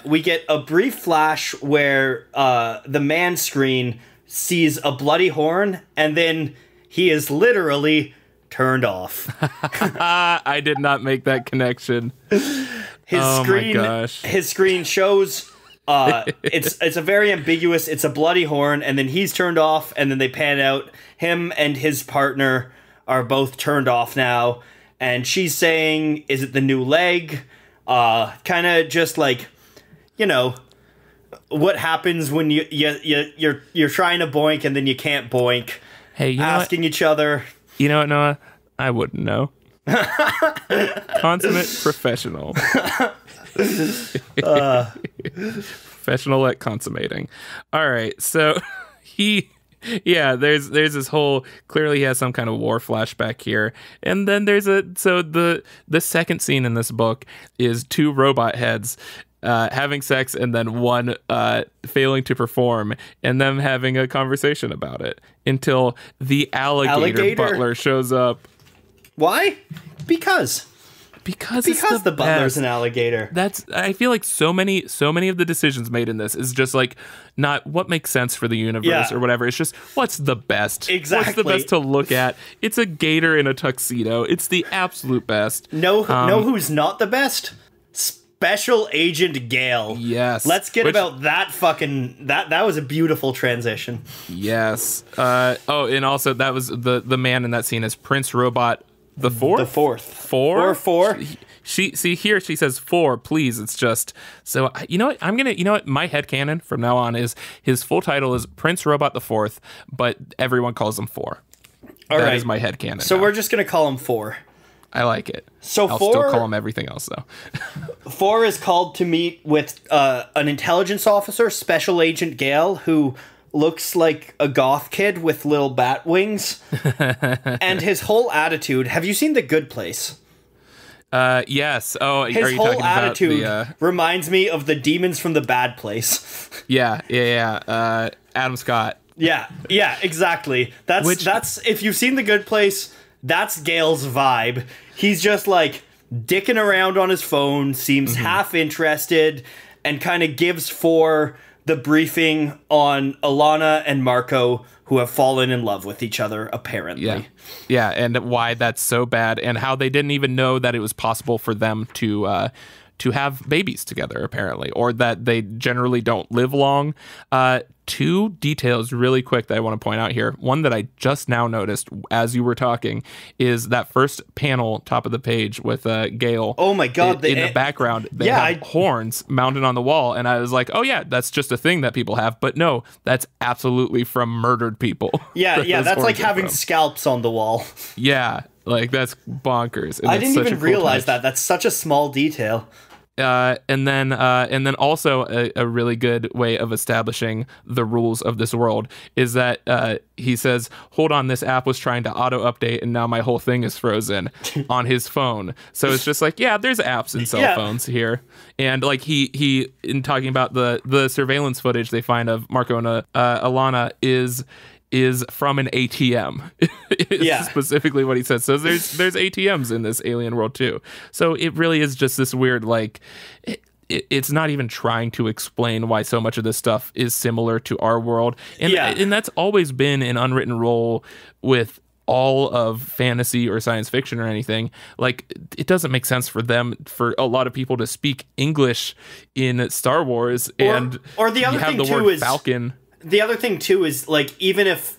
we get a brief flash where the man screen sees a bloody horn, and then he is literally turned off. I did not make that connection. His screen shows it's a very ambiguous, it's a bloody horn, and then he's turned off, and then they pan out. Him and his partner are both turned off now, and she's saying, is it the new leg? Kind of just like, you know, what happens when you're trying to boink and then you can't boink. Hey, you know asking what? Each other. You know what, Noah? I wouldn't know. Consummate professional. Professional at consummating. All right, so there's this whole, clearly he has some kind of war flashback here, and then the second scene in this book is two robot heads having sex, and then one failing to perform, and them having a conversation about it until the alligator butler shows up. Why? Because the butler's an alligator. I feel like so many of the decisions made in this is just like not what makes sense for the universe or whatever. It's just what's the best. Exactly. What's the best to look at? It's a gator in a tuxedo. It's the absolute best. Know who's not the best? Special Agent Gale. Yes. Let's get about that fucking... That was a beautiful transition. Yes. And also that was the man in that scene is Prince Robot the Fourth? The Fourth. Four? She says 4, please. It's just... So, you know what? My headcanon from now on is his full title is Prince Robot the Fourth, but everyone calls him 4. That is my headcanon. So now. We're just going to call him 4. I like it. So I'll still call him everything else, though. 4 is called to meet with an intelligence officer, Special Agent Gale, who looks like a goth kid with little bat wings. And his whole attitude... Have you seen The Good Place? Yes. Oh, his are you whole talking attitude about the, reminds me of the demons from The Bad Place. Yeah. Adam Scott. Yeah, exactly. That's if you've seen The Good Place... That's Gale's vibe. He's just like dicking around on his phone, seems half interested, and kind of gives for the briefing on Alana and Marco, who have fallen in love with each other, apparently. Yeah, and why that's so bad, and how they didn't even know that it was possible for them to to have babies together, apparently, or that they generally don't live long. Two details really quick that I want to point out here. One that I just now noticed as you were talking is that first panel, top of the page, with Gale. Oh my God. In the background, they have horns mounted on the wall. And I was like, oh yeah, that's just a thing that people have. But no, that's absolutely from murdered people. Yeah, that's like having scalps on the wall. Yeah, like that's bonkers. And I didn't even realize that. That's such a small detail. And then also a really good way of establishing the rules of this world is that he says, hold on, this app was trying to auto update and now my whole thing is frozen on his phone. So it's just like, yeah, there's apps and cell phones here. And like he in talking about the surveillance footage they find of Marco and Alana is from an ATM. Specifically what he says. So there's ATMs in this alien world too. So it really is just this weird, like, it's not even trying to explain why so much of this stuff is similar to our world. And that's always been an unwritten rule with all of fantasy or science fiction or anything. Like, it doesn't make sense for a lot of people to speak English in Star Wars, or the other thing too is Falcon. The other thing too is, like, even if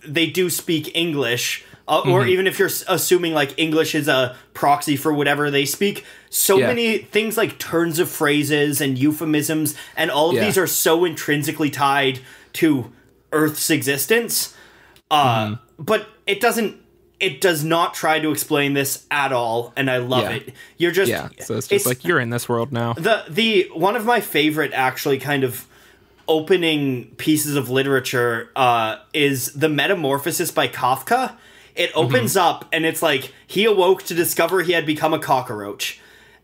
they do speak English, or even if you're assuming like English is a proxy for whatever they speak, many things like turns of phrases and euphemisms and all of these are so intrinsically tied to Earth's existence. But it does not try to explain this at all, and I love it. You're just so it's just like, you're in this world now. The one of my favorite actually kind of opening pieces of literature is The Metamorphosis by Kafka. It opens up and it's like, he awoke to discover he had become a cockroach.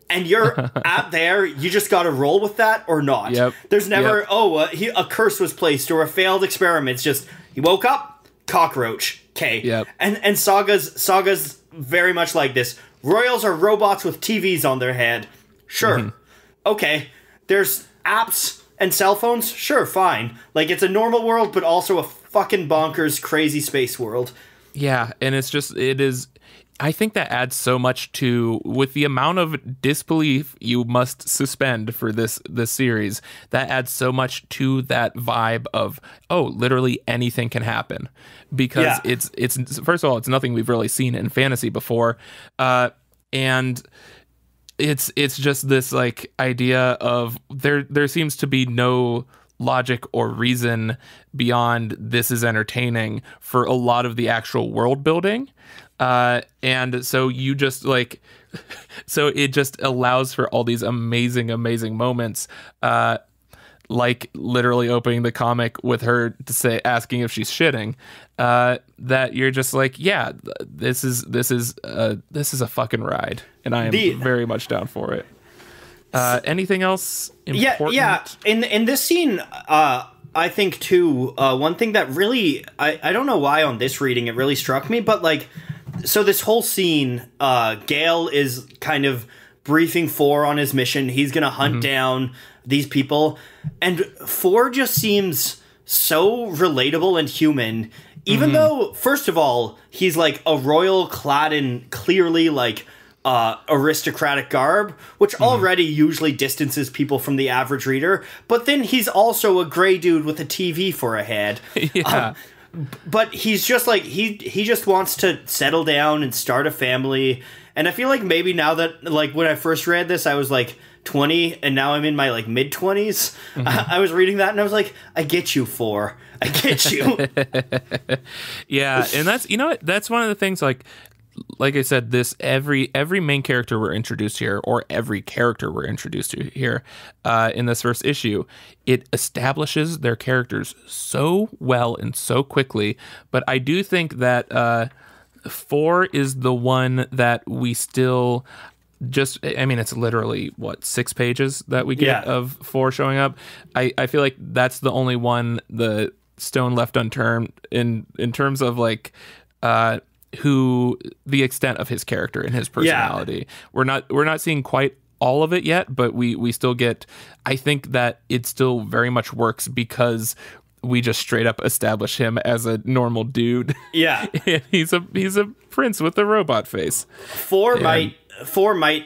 And you're at there, you just gotta roll with that or not. There's never, a curse was placed or a failed experiment. It's just, he woke up, cockroach. Okay. And Saga's very much like this. Royals are robots with TVs on their head. Sure. Okay. There's apps and cell phones? Sure, fine. Like, it's a normal world, but also a fucking bonkers, crazy space world. Yeah, and I think that adds so much to, with the amount of disbelief you must suspend for this series, that adds so much to that vibe of, literally anything can happen. Because it's first of all, it's nothing we've really seen in fantasy before. And it's just this like idea of there seems to be no logic or reason beyond this is entertaining for a lot of the actual world building, and so you just like so it just allows for all these amazing moments, like literally opening the comic with her asking if she's shitting, that you're just like, yeah, this is a fucking ride, and I am very much down for it. Anything else important? Yeah. In this scene, I think too, one thing that really, I don't know why on this reading it really struck me, but like, so this whole scene, Gale is kind of briefing 4 on his mission. He's gonna hunt down these people, and 4 just seems so relatable and human, even though, first of all, he's like a royal clad in clearly like aristocratic garb, which already usually distances people from the average reader, but then he's also a gray dude with a TV for a head. But he's just like, he just wants to settle down and start a family. And I feel like maybe now that, like, when I first read this, I was like 20, and now I'm in my like mid 20s. I was reading that and I was like, I get you, 4. I get you. Yeah, and that's, you know what, that's one of the things, like I said, this every main character we're introduced here, or every character we're introduced to here in this first issue, it establishes their characters so well and so quickly. But I do think that 4 is the one that we still just, I mean, it's literally what, 6 pages that we get of 4 showing up. I feel like that's the only one, the stone left unturned in terms of like who the extent of his character and his personality. We're not seeing quite all of it yet, but we still get, I think that it still very much works because we just straight up establish him as a normal dude. Yeah. And he's a prince with a robot face. 4 might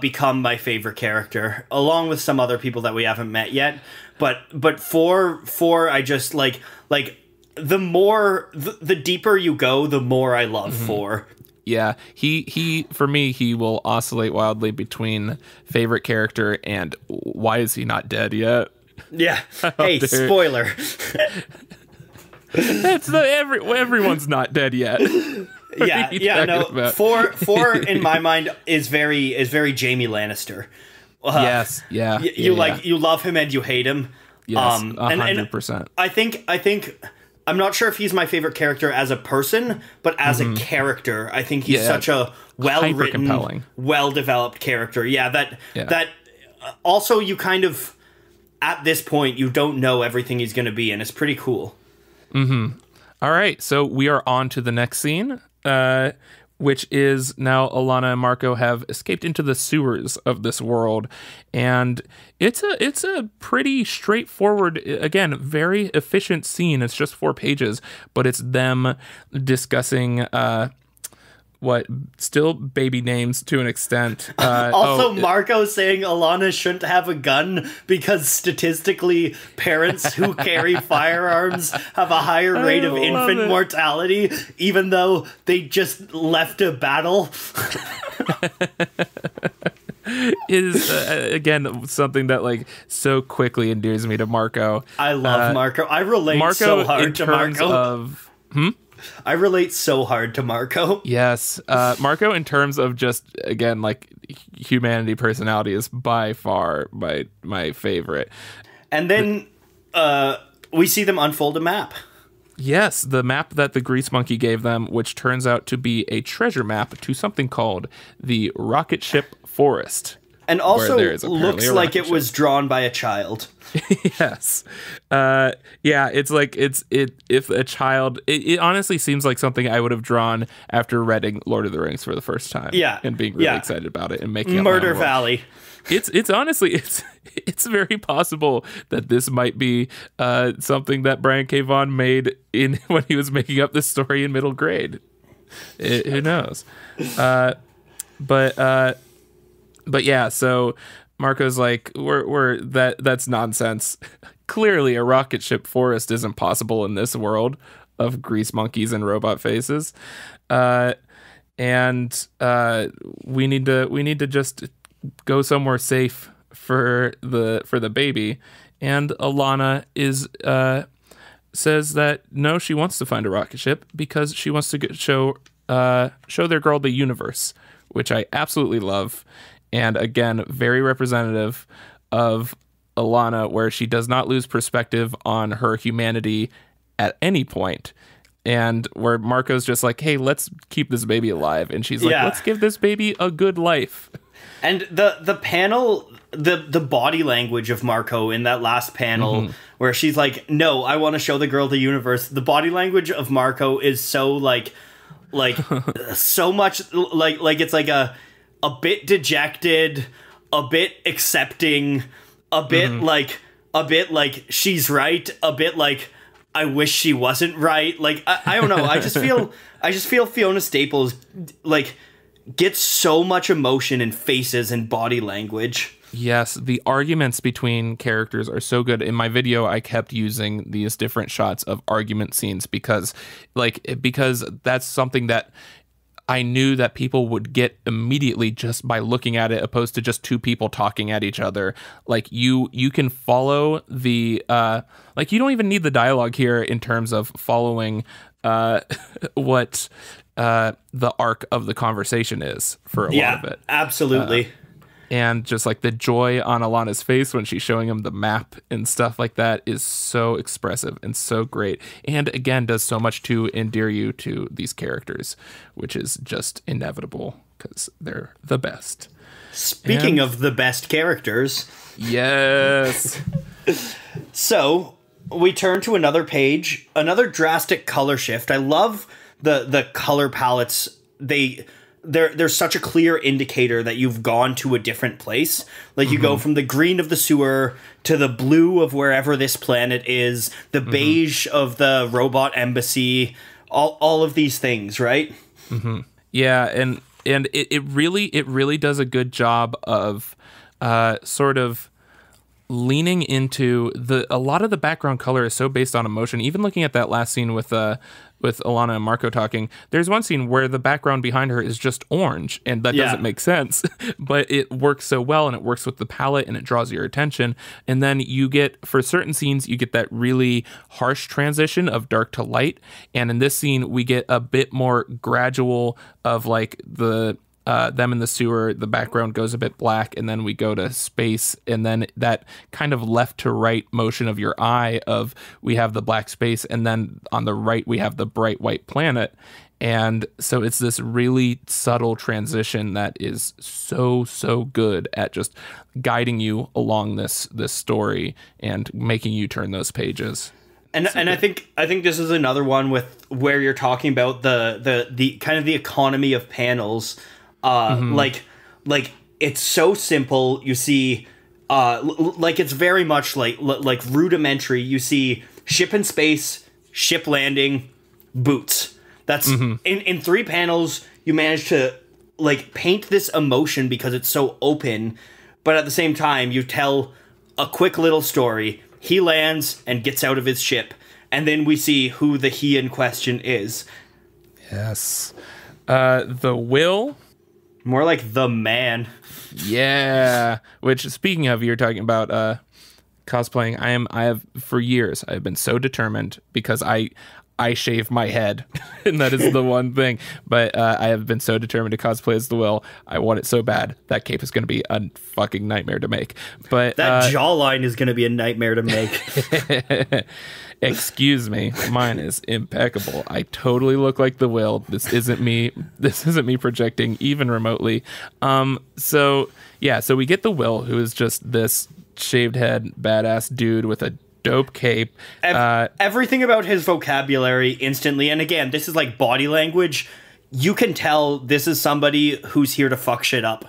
become my favorite character, along with some other people that we haven't met yet. But four, I just like the deeper you go, the more I love four. Yeah, he for me, he will oscillate wildly between favorite character and why is he not dead yet? Yeah. Hey, spoiler. Everyone's not dead yet. Yeah. No. Four in my mind is very Jaime Lannister. Yes. Yeah. You love him and you hate him. Yes. 100%. I think. I'm not sure if he's my favorite character as a person, but as a character, I think he's such a well-written, well-developed character. Yeah, that also you kind of, at this point, you don't know everything he's going to be, and it's pretty cool. All right, so we are on to the next scene, which is now Alana and Marco have escaped into the sewers of this world, and it's a pretty straightforward, again, very efficient scene. It's just 4 pages, but it's them discussing still baby names to an extent. Marco saying Alana shouldn't have a gun because statistically parents who carry firearms have a higher rate of infant mortality, even though they just left a battle. Is again something that like so quickly endears me to Marco. I love Marco. I relate so hard to Marco. I relate so hard to Marco. Yes. Marco, in terms of just, again, like humanity personality, is by far my favorite. And then we see them unfold a map. Yes, the map that the Grease Monkey gave them, which turns out to be a treasure map to something called the Rocket Ship Forest. And also looks like it was drawn by a child. Yes. It's like if a child, it honestly seems like something I would have drawn after reading Lord of the Rings for the first time. Yeah. And being really excited about it and making Murder Valley. It's honestly it's very possible that this might be something that Brian K. Vaughan made when he was making up this story in middle grade. Who knows? But yeah, so Marco's like, that's nonsense. Clearly, a rocket ship forest isn't possible in this world of grease monkeys and robot faces, and we need to just go somewhere safe for the baby. And Alana says that no, she wants to find a rocket ship because she wants to show their girl the universe, which I absolutely love. And again, very representative of Alana, where she does not lose perspective on her humanity at any point. And where Marco's just like, hey, let's keep this baby alive. And she's like, let's give this baby a good life. And the panel, the body language of Marco in that last panel where she's like, no, I want to show the girl the universe. The body language of Marco is so like so much like it's like a bit dejected, a bit accepting, a bit like she's right, a bit like I wish she wasn't right. Like I don't know. I just feel Fiona Staples like gets so much emotion in faces and body language. Yes, the arguments between characters are so good. In my video, I kept using these different shots of argument scenes because that's something that I knew that people would get immediately just by looking at it, opposed to just two people talking at each other. Like you can follow the like you don't even need the dialogue here in terms of following what the arc of the conversation is for a lot of it. Absolutely. And just like the joy on Alana's face when she's showing him the map and stuff like that is so expressive and so great. And again, does so much to endear you to these characters, which is just inevitable because they're the best. Speaking of the best characters. Yes. So we turn to another page, another drastic color shift. I love the color palettes. There's such a clear indicator that you've gone to a different place. Like you go from the green of the sewer to the blue of wherever this planet is, the beige of the robot embassy, all of these things, right? Yeah, and and it really does a good job of sort of leaning into a lot of the background color is so based on emotion. Even looking at that last scene with Alana and Marco talking, there's one scene where the background behind her is just orange, and that doesn't make sense, but it works so well, and it works with the palette, and it draws your attention. And then you get, for certain scenes, you get that really harsh transition of dark to light, and in this scene we get a bit more gradual of like them in the sewer, the background goes a bit black, and then we go to space, and then that kind of left to right motion of your eye of we have the black space, and then on the right we have the bright white planet. And so it's this really subtle transition that is so good at just guiding you along this story and making you turn those pages. And I think this is another one with where you're talking about the kind of the economy of panels. Like it's so simple. You see, like it's very much like rudimentary. You see ship in space, ship landing, boots. That's in 3 panels. You manage to like paint this emotion because it's so open, but at the same time you tell a quick little story. He lands and gets out of his ship, and then we see who the he in question is. Yes, the Will. More like the man. Yeah. Which, speaking of, you're talking about cosplaying. I have for years. I've been so determined because I shave my head, and that is the one thing. But I have been so determined to cosplay as the Will. I want it so bad. That cape is going to be a fucking nightmare to make. But that jawline is going to be a nightmare to make. Excuse me, mine is impeccable. I totally look like the Will. This isn't me. This isn't me projecting even remotely. So we get the Will, who is just this shaved head badass dude with a dope cape. Everything about his vocabulary instantly, and again, this is like body language. You can tell this is somebody who's here to fuck shit up.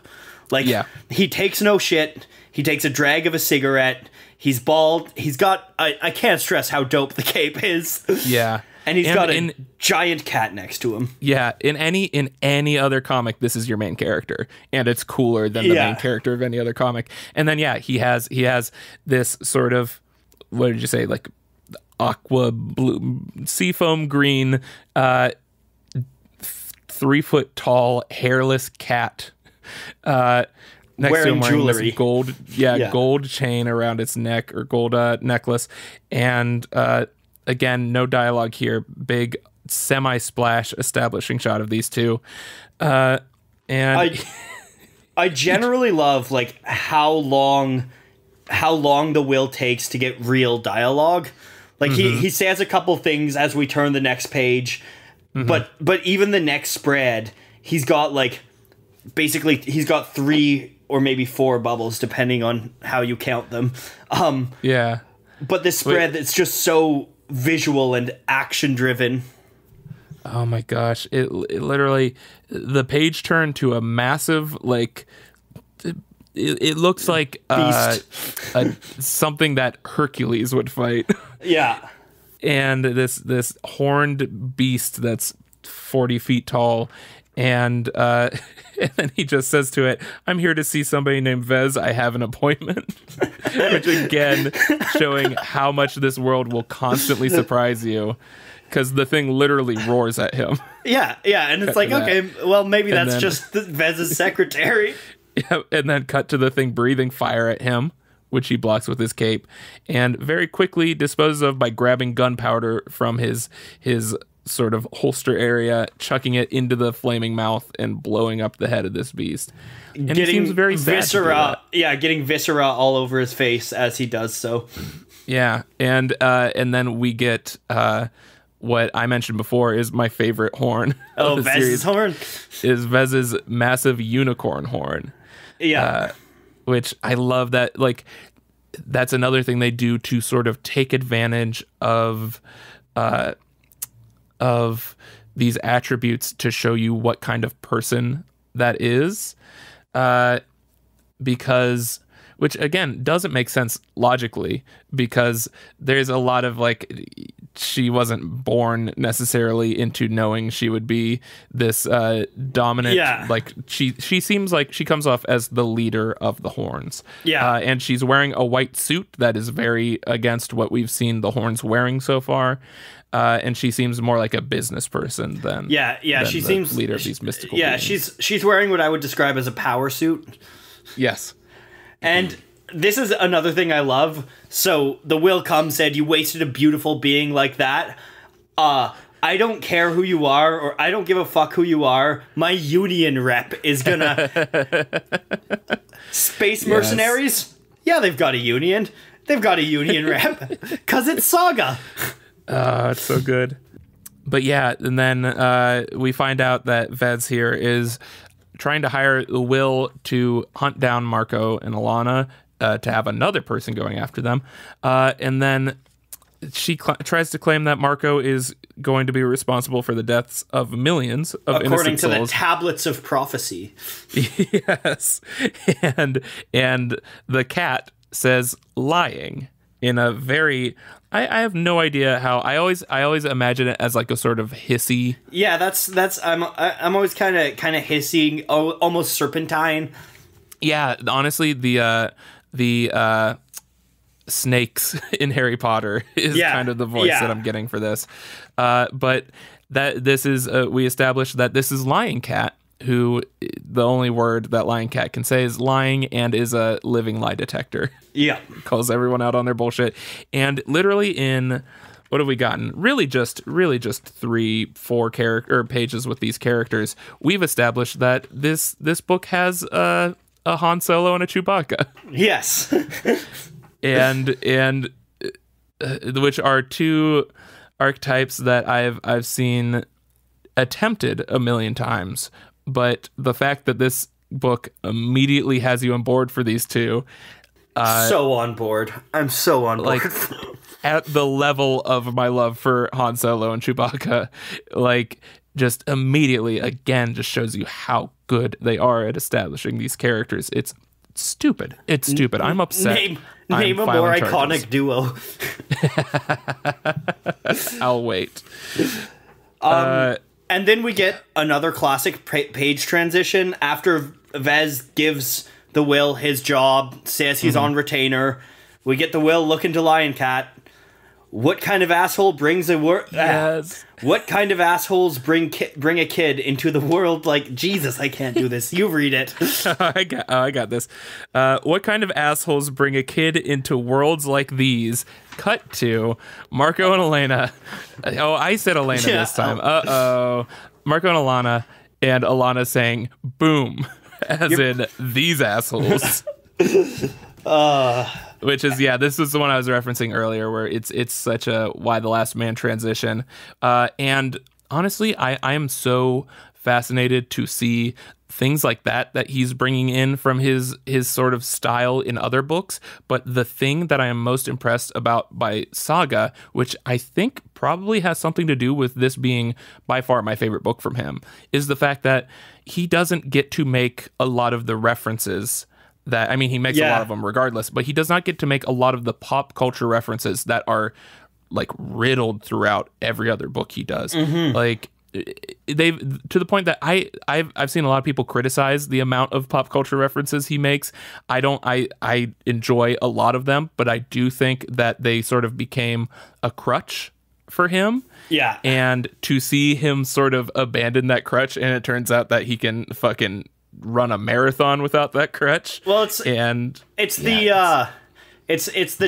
Like, he takes no shit. He takes a drag of a cigarette. He's bald. He's got... I can't stress how dope the cape is. Yeah. And he's got a giant cat next to him. Yeah. In any other comic, this is your main character. And it's cooler than the main character of any other comic. And then, he has this sort of... What did you say? Like, aqua blue... Seafoam green... 3-foot tall, hairless cat... next wearing to him wearing jewelry. This gold chain around its neck, or gold necklace. And again, no dialogue here. Big semi-splash establishing shot of these two. And I generally love like how long the Will takes to get real dialogue. Like he says a couple things as we turn the next page, but even the next spread, he's got like basically he's got 3 or maybe 4 bubbles depending on how you count them. But this spread, it's just so visual and action driven. Oh my gosh. It literally, the page turned to a massive, like, it looks like something that Hercules would fight. Yeah. And this horned beast that's 40 feet tall. And then he just says to it, "I'm here to see somebody named Vez. I have an appointment." Which, again, showing how much this world will constantly surprise you. Because the thing literally roars at him. Yeah, and it's like, okay, well, maybe that's just Vez's secretary. Yeah, and then cut to the thing breathing fire at him, which he blocks with his cape, and very quickly disposes of by grabbing gunpowder from his sort of holster area, chucking it into the flaming mouth, and blowing up the head of this beast. And he seems very sad to do that. Yeah, getting viscera all over his face as he does so. Yeah, and then we get what I mentioned before is my favorite horn. Oh, Vez's horn? Is Vez's massive unicorn horn. Yeah. Which I love that, like, that's another thing they do to sort of take advantage of these attributes to show you what kind of person that is. Because which again doesn't make sense logically, because there's a lot of like, she wasn't born necessarily into knowing she would be this dominant. Like she seems like she comes off as the leader of the Horns. And she's wearing a white suit that is very against what we've seen the Horns wearing so far. And she seems more like a business person than she seems leader of these mystical beings. she's wearing what I would describe as a power suit. Yes. And this is another thing I love. So the will come said, you wasted a beautiful being like that. I don't care who you are, or I don't give a fuck who you are. My union rep is gonna... Space mercenaries? Yeah, they've got a union. They've got a union rep. Because it's Saga. It's so good. But yeah, and then we find out that Vez here is trying to hire the Will to hunt down Marco and Alana, to have another person going after them. And then she tries to claim that Marco is going to be responsible for the deaths of millions of according innocent to souls. the tablets of prophecy. Yes. And the cat says lying in a very... I have no idea how. I always imagine it as like a sort of hissy. Yeah, that's I'm always kind of hissing, almost serpentine. Yeah, honestly, the snakes in Harry Potter is kind of the voice that I'm getting for this. But that this is we established that this is Lying Cat, who the only word that Lying Cat can say is lying, and is a living lie detector. Yeah. Calls everyone out on their bullshit. And literally in, what have we gotten? Really just 3-4 pages with these characters. We've established that this book has a Han Solo and a Chewbacca. Yes. and which are two archetypes that I've seen attempted a million times. But the fact that this book immediately has you on board for these two... so on board. I'm so on board. Like, at the level of my love for Han Solo and Chewbacca, like, just immediately, again, just shows you how good they are at establishing these characters. It's stupid. It's stupid. I'm upset. Name a more iconic duo. I'll wait. And then we get another classic page transition after Vez gives the Will his job, says he's on retainer. We get the Will looking to Lion Cat. What kind of asshole brings a Yes. What kind of assholes bring a kid into the world? Like, Jesus, I can't do this. You read it. I got this. What kind of assholes bring a kid into worlds like these? Cut to Marco and Elena. Oh, I said Elena this time. Marco and Alana saying boom, as in these assholes. Which is, this is the one I was referencing earlier, where it's such a why the last man transition. And honestly, I am so fascinated to see things like that he's bringing in from his sort of style in other books. But the thing that I am most impressed about by Saga, which I think probably has something to do with this being by far my favorite book from him, is the fact that he doesn't get to make a lot of the references that, I mean, he makes a lot of them regardless, but he does not get to make a lot of the pop culture references that are like riddled throughout every other book he does. Like, they've, to the point that I've seen a lot of people criticize the amount of pop culture references he makes. I enjoy a lot of them, but I do think that they sort of became a crutch for him. Yeah. And to see him sort of abandon that crutch, and it turns out that he can fucking run a marathon without that crutch. Well, it's the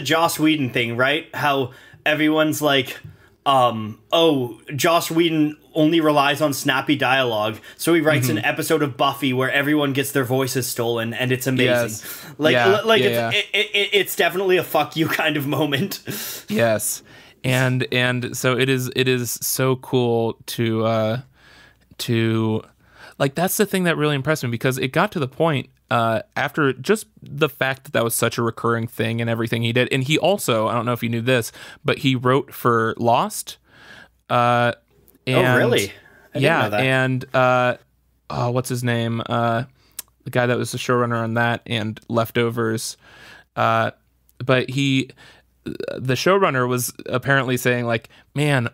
Joss Whedon thing, right? How everyone's like, Joss Whedon only relies on snappy dialogue, so he writes an episode of Buffy where everyone gets their voices stolen, and it's amazing. It's definitely a fuck you kind of moment. Yes, and so it is so cool to like, that's the thing that really impressed me, because it got to the point after just the fact that was such a recurring thing in everything he did. And he also, I don't know if you knew this, but he wrote for Lost. Oh, really? I didn't know that. And what's his name? the guy that was the showrunner on that and Leftovers. But the showrunner was apparently saying like, man,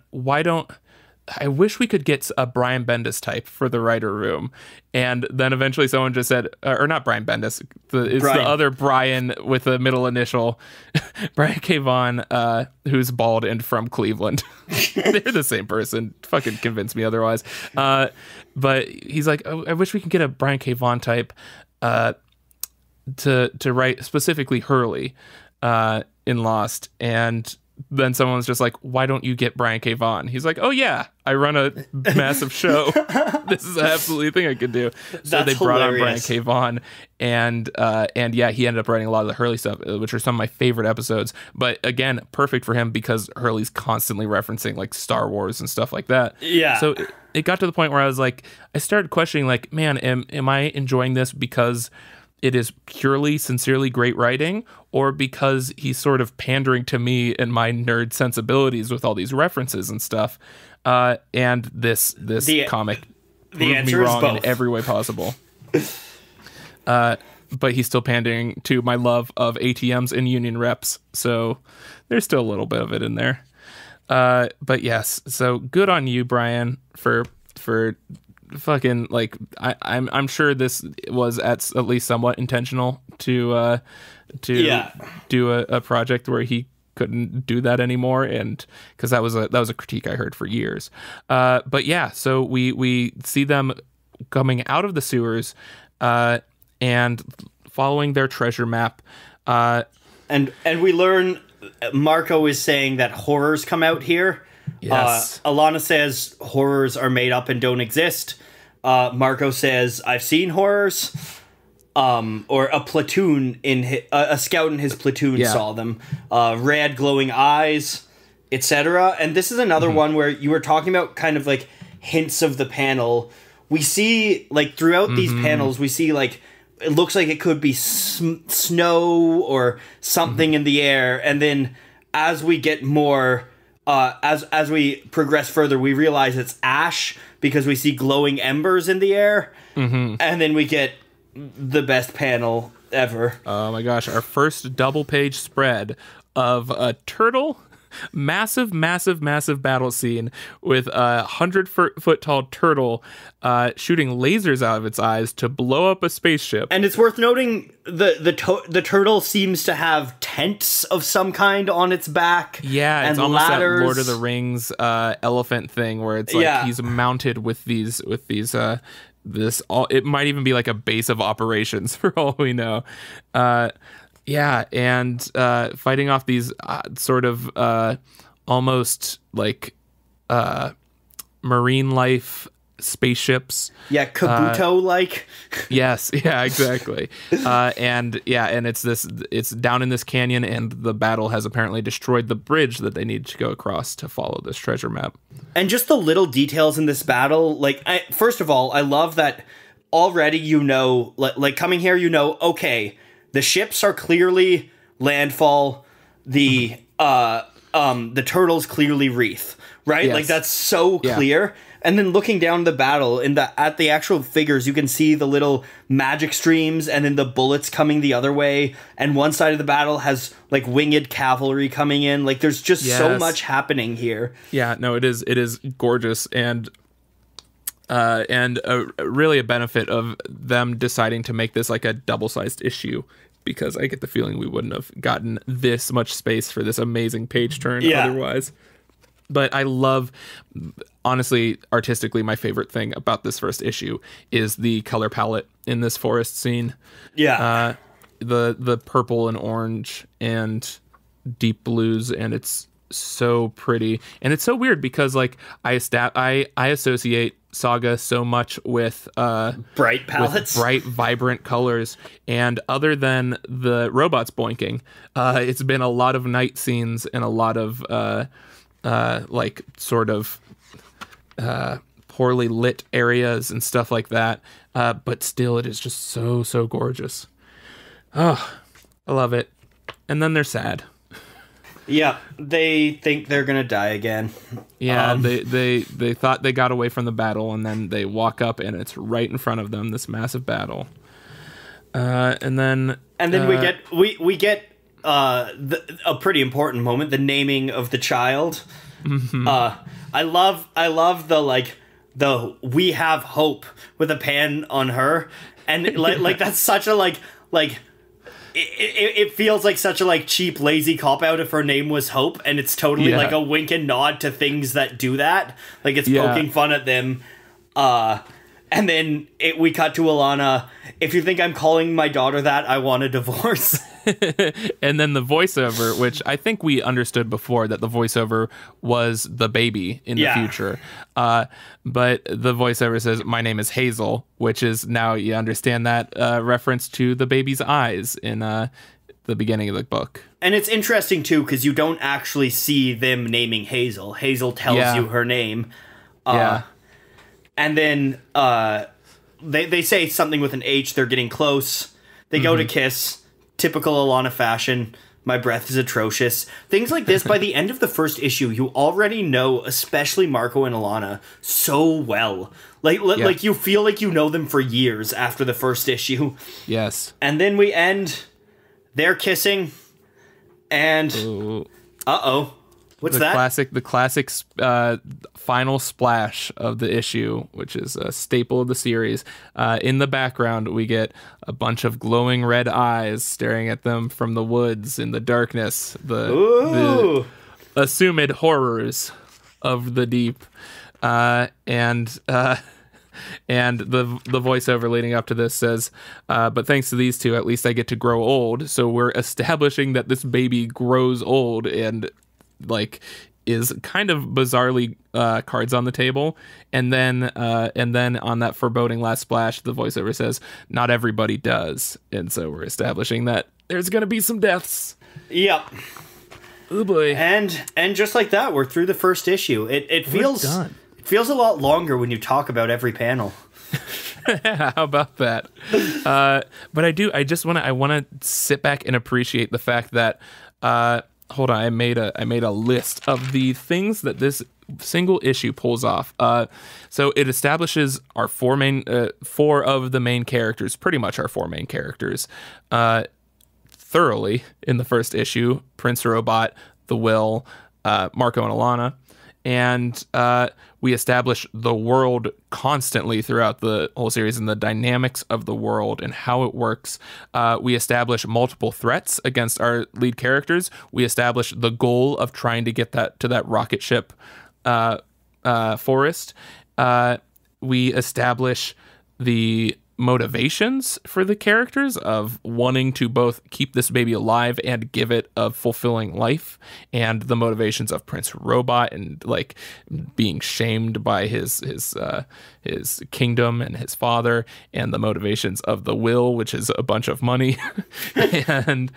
I wish we could get a Brian Bendis type for the writer room. And then eventually someone just said, or not Brian Bendis, it's the other Brian with a middle initial, Brian K. Vaughan, who's bald and from Cleveland. They're the same person. Fucking convince me otherwise. But he's like, oh, I wish we could get a Brian K. Vaughan type to write specifically Hurley in Lost. And then someone was just like, why don't you get Brian K. Vaughan? He's like, oh yeah, I run a massive show. This is absolutely a thing I could do. So they brought on Brian K. Vaughan, and yeah, he ended up writing a lot of the Hurley stuff, which are some of my favorite episodes. But again, perfect for him because Hurley's constantly referencing like Star Wars and stuff like that. Yeah. So it got to the point where I was like, I started questioning like, man, am I enjoying this because it is purely, sincerely great writing, or because he's sort of pandering to me and my nerd sensibilities with all these references and stuff? And this comic proved me wrong in every way possible. But he's still pandering to my love of ATMs and union reps, so there's still a little bit of it in there. But yes, so good on you, Brian, for fucking like I'm sure this was at least somewhat intentional to do a project where he couldn't do that anymore, and because that was a critique I heard for years. But yeah, so we see them coming out of the sewers and following their treasure map, and we learn Marco is saying that horrors come out here. Yes. Alana says horrors are made up and don't exist. Marco says, I've seen horrors. Or a platoon a scout in his platoon saw them. Red glowing eyes, etc. And this is another one where you were talking about kind of like hints of the panel. We see like throughout these panels, we see like it looks like it could be snow or something in the air, and then as we get more. As we progress further, we realize it's ash because we see glowing embers in the air, and then we get the best panel ever. Oh my gosh, our first double page spread of a turtle, massive battle scene with a 100-foot tall turtle shooting lasers out of its eyes to blow up a spaceship. And it's worth noting the turtle seems to have tents of some kind on its back. Yeah, and it's almost ladders. that Lord of the Rings elephant thing where it's like he's mounted with these it might even be like a base of operations for all we know. Yeah, and fighting off these sort of almost like marine life spaceships. Yeah, Kabuto-like. Yes, yeah, exactly. And it's down in this canyon, and the battle has apparently destroyed the bridge that they need to go across to follow this treasure map. And just the little details in this battle, like, first of all, I love that already like coming here, okay, the ships are clearly landfall, the turtle's clearly Wreath, right? Yes. Like, that's so clear. Yeah. And then looking down the battle at the actual figures, you can see the little magic streams and then the bullets coming the other way. And one side of the battle has like winged cavalry coming in. Like there's just so much happening here. Yeah, no, it is gorgeous and really a benefit of them deciding to make this like a double-sized issue, because I get the feeling we wouldn't have gotten this much space for this amazing page turn otherwise. But I love, honestly, artistically, my favorite thing about this first issue is the color palette in this forest scene. Yeah. The purple and orange and deep blues, and it's so pretty. And it's so weird because like I associate Saga so much with bright palettes, with bright, vibrant colors. And other than the robots boinking, it's been a lot of night scenes and a lot of like sort of poorly lit areas and stuff like that. But still, it is just so gorgeous. Oh, I love it. And then they're sad. Yeah, they think they're gonna die again. Yeah, they thought they got away from the battle, and then they walk up, and it's right in front of them, this massive battle. And then we get a pretty important moment, the naming of the child. I love the we have hope with a pan on her, and like that's such a like it feels like such a like cheap lazy cop out if her name was Hope, and it's totally like a wink and nod to things that do that, like it's poking fun at them. And then we cut to Alana. If you think I'm calling my daughter that, I want a divorce. And then the voiceover, which I think we understood before that the voiceover was the baby in the future. But the voiceover says, "My name is Hazel," which is, now you understand that reference to the baby's eyes in the beginning of the book. And it's interesting, too, because you don't actually see them naming Hazel. Hazel tells you her name. And then they say something with an H. They're getting close. They go to kiss. Typical Alana fashion. My breath is atrocious. Things like this, by the end of the first issue, you already know, especially Marco and Alana, so well. Like you feel like you know them for years after the first issue. Yes. And then we end. They're kissing. And... Uh-oh. What's that? The classic final splash of the issue, which is a staple of the series. In the background, we get a bunch of glowing red eyes staring at them from the woods in the darkness. The assumed horrors of the deep. And the voiceover leading up to this says, but thanks to these two, at least I get to grow old. So we're establishing that this baby grows old and like is kind of bizarrely cards on the table, and then on that foreboding last splash, the voiceover says, "Not everybody does," and so we're establishing that there's gonna be some deaths. Yep. Oh boy. And just like that, we're through the first issue. It feels done. It feels a lot longer when you talk about every panel. How about that? But I want to sit back and appreciate the fact that. Hold on, I made a list of the things that this single issue pulls off. So it establishes our four of the main characters, pretty much our four main characters, thoroughly in the first issue: Prince Robot, the Will, Marco and Alana, and we establish the world constantly throughout the whole series and the dynamics of the world and how it works. We establish multiple threats against our lead characters. We establish the goal of trying to get that to that rocket ship forest. We establish the motivations for the characters of wanting to both keep this baby alive and give it a fulfilling life, and the motivations of Prince Robot and like being shamed by his kingdom and his father, and the motivations of the Will, which is a bunch of money, and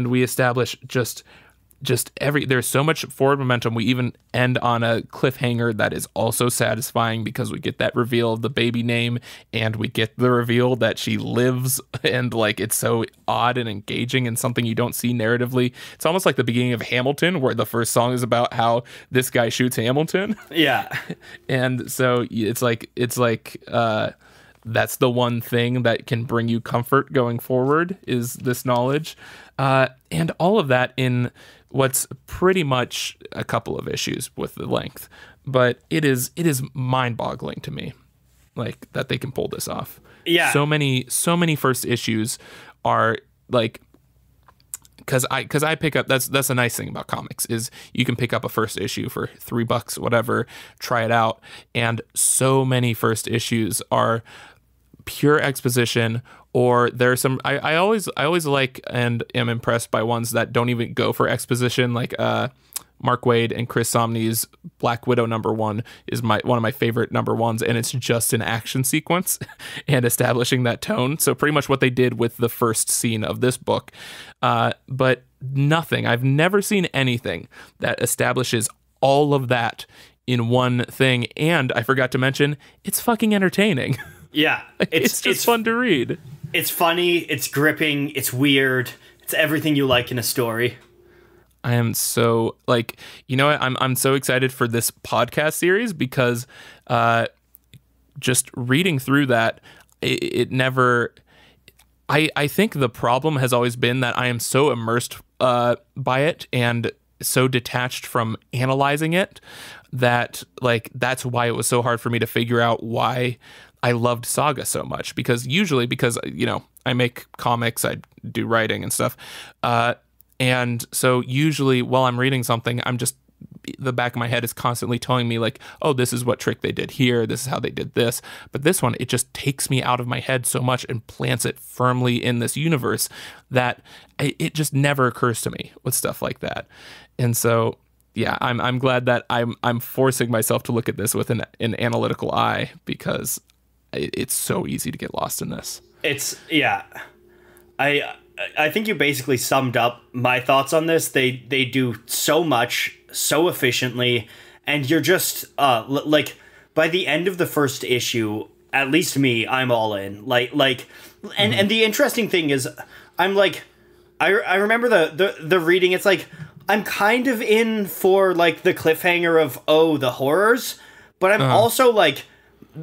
we establish there's so much forward momentum. We even end on a cliffhanger that is also satisfying because we get that reveal of the baby name, and we get the reveal that she lives, and like it's so odd and engaging and something you don't see narratively. It's almost like the beginning of Hamilton, where the first song is about how this guy shoots Hamilton. Yeah. And so it's like that's the one thing that can bring you comfort going forward, is this knowledge, and all of that in what's pretty much a couple of issues with the length, but it is mind-boggling to me, like, that they can pull this off. Yeah, so many first issues are like, because I pick up, that's a nice thing about comics, is you can pick up a first issue for $3, whatever, try it out, and so many first issues are pure exposition, or there's some I always like and am impressed by ones that don't even go for exposition, like Mark Waid and Chris Samnee's Black Widow #1 is one of my favorite #1s, and it's just an action sequence and establishing that tone. So pretty much what they did with the first scene of this book, but I've never seen anything that establishes all of that in one thing. And I forgot to mention, it's fucking entertaining. Yeah, it's just fun to read. It's funny, it's gripping, it's weird, it's everything you like in a story. I am so, like, you know what? I'm so excited for this podcast series because just reading through that, it never I think the problem has always been that I am so immersed by it and so detached from analyzing it that like that's why it was so hard for me to figure out why I loved Saga so much. Because you know, I make comics, I do writing and stuff, and so usually while I'm reading something, I'm just, the back of my head is constantly telling me like, oh, this is what trick they did here, this is how they did this. But this one, it just takes me out of my head so much and plants it firmly in this universe that it just never occurs to me with stuff like that. And so yeah, I'm glad that I'm forcing myself to look at this with an analytical eye, because it's so easy to get lost in this. It's, yeah, I think you basically summed up my thoughts on this. They do so much so efficiently, and you're just like by the end of the first issue, at least me, I'm all in. And the interesting thing is, I'm like, I remember the reading. It's like I'm kind of in for like the cliffhanger of, oh, the horrors, but I'm also like,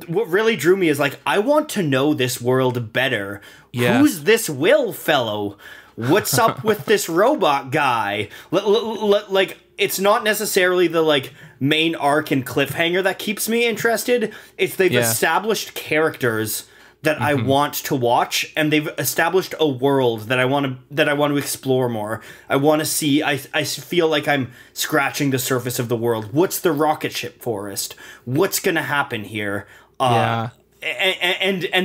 what really drew me is like, I want to know this world better. Yeah. Who's this Will fellow? What's up with this robot guy? Like, it's not necessarily the like main arc and cliffhanger that keeps me interested. It's they've established characters that I want to watch, and they've established a world that I want to explore more. I want to see. I feel like I'm scratching the surface of the world. What's the rocket ship forest? What's gonna happen here? And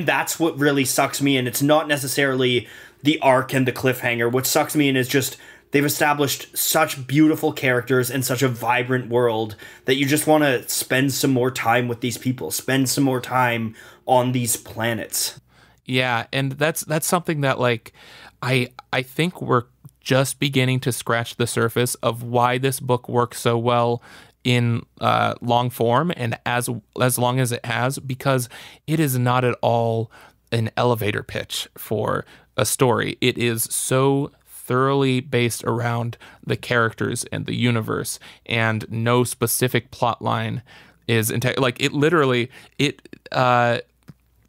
that's what really sucks me in. It's not necessarily the arc and the cliffhanger. What sucks me in is just they've established such beautiful characters and such a vibrant world that you just want to spend some more time with these people, spend some more time on these planets. Yeah, and that's something that like I think we're just beginning to scratch the surface of why this book works so well in long form and as long as it has, because it is not at all an elevator pitch for a story. It is so thoroughly based around the characters and the universe, and no specific plot line is like it literally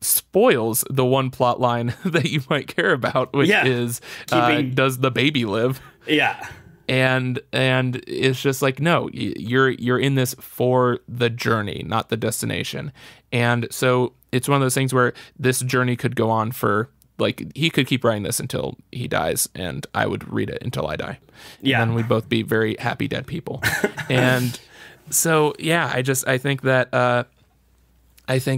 spoils the one plot line that you might care about, which is does the baby live? Yeah. And it's just like, no, you're in this for the journey, not the destination. And so it's one of those things where this journey could go on for, like, he could keep writing this until he dies, and I would read it until I die. Yeah. And then we'd both be very happy dead people. And so, yeah, I think that that's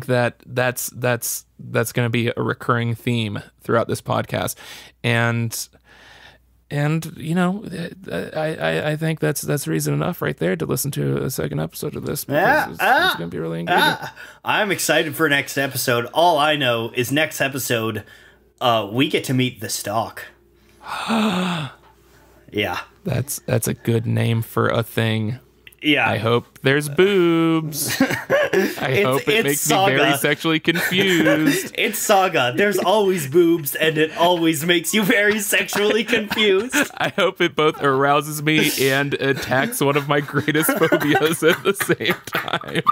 going to be a recurring theme throughout this podcast. And you know, I think that's reason enough right there to listen to a second episode of this. It's going to be really engaging. I'm excited for next episode. All I know is next episode, we get to meet the Stalk. Yeah, that's a good name for a thing. Yeah. I hope there's boobs. I hope it makes Saga. me very sexually confused. It's Saga. There's always boobs, and it always makes you very sexually confused. I hope it both arouses me and attacks one of my greatest phobias at the same time.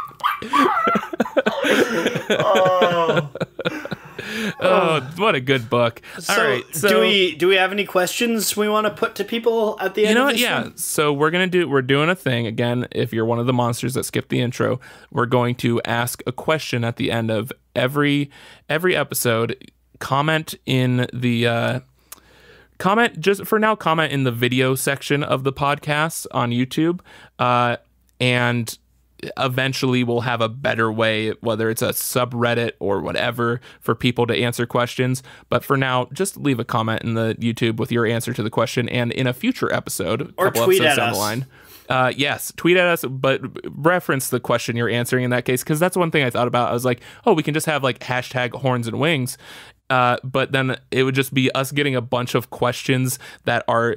Oh, what a good book. All right. So do we have any questions we want to put to people at the end of this one? So we're doing a thing again. If you're one of the monsters that skipped the intro, we're going to ask a question at the end of every episode. Comment in the comment in the video section of the podcast on YouTube, and eventually we'll have a better way, whether it's a subreddit or whatever, for people to answer questions. But for now, just leave a comment in the YouTube with your answer to the question, and in a future episode, or tweet at us. Yes, tweet at us, but reference the question you're answering in that case, because that's one thing I thought about. I was like, oh, we can just have like hashtag horns and wings. But then it would just be us getting a bunch of questions that are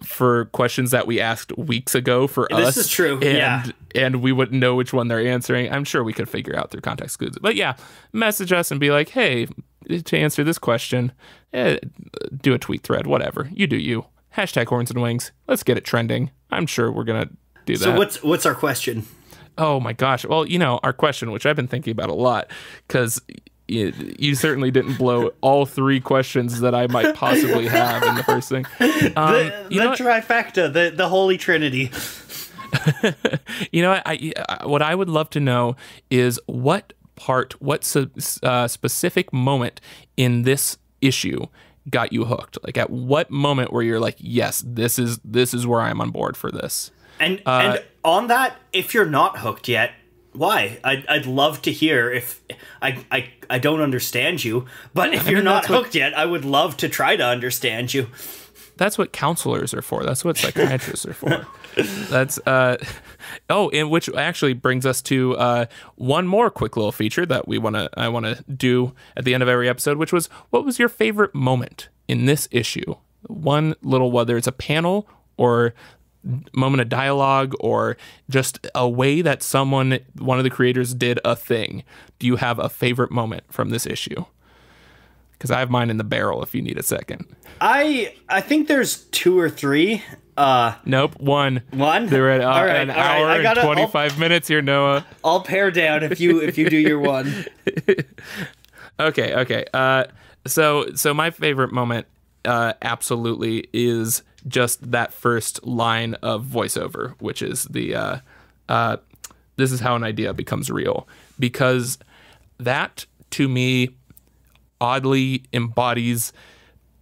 for questions that we asked weeks ago for us. This is true. And we wouldn't know which one they're answering. I'm sure we could figure out through context clues. But yeah, message us and be like, hey, to answer this question, do a tweet thread, whatever. You do you. Hashtag horns and wings. Let's get it trending. I'm sure we're going to do that. So what's our question? Oh my gosh. Well, you know, our question, which I've been thinking about a lot, because you certainly didn't blow all 3 questions that I might possibly have in the first thing. The trifecta, the Holy Trinity. You know, what I would love to know is what specific moment in this issue got you hooked? Like, at what moment where you're like, yes, this is where I'm on board for this? And on that, if you're not hooked yet, why? I'd love to hear. If I don't understand you, but if you're not hooked yet, I would love to try to understand you. That's what counselors are for. That's what psychiatrists are for. That's and which actually brings us to one more quick little feature that I wanna do at the end of every episode, which was, what was your favorite moment in this issue? One little, whether it's a panel or moment of dialogue or just a way that one of the creators did a thing. Do you have a favorite moment from this issue? Because I have mine in the barrel if you need a second. I think there's 2 or 3. Nope, one. One? They're at an hour and 25 minutes here, Noah. I'll pare down if you do your one. Okay. So my favorite moment absolutely is just that first line of voiceover, which is the this is how an idea becomes real. Because that, to me, oddly embodies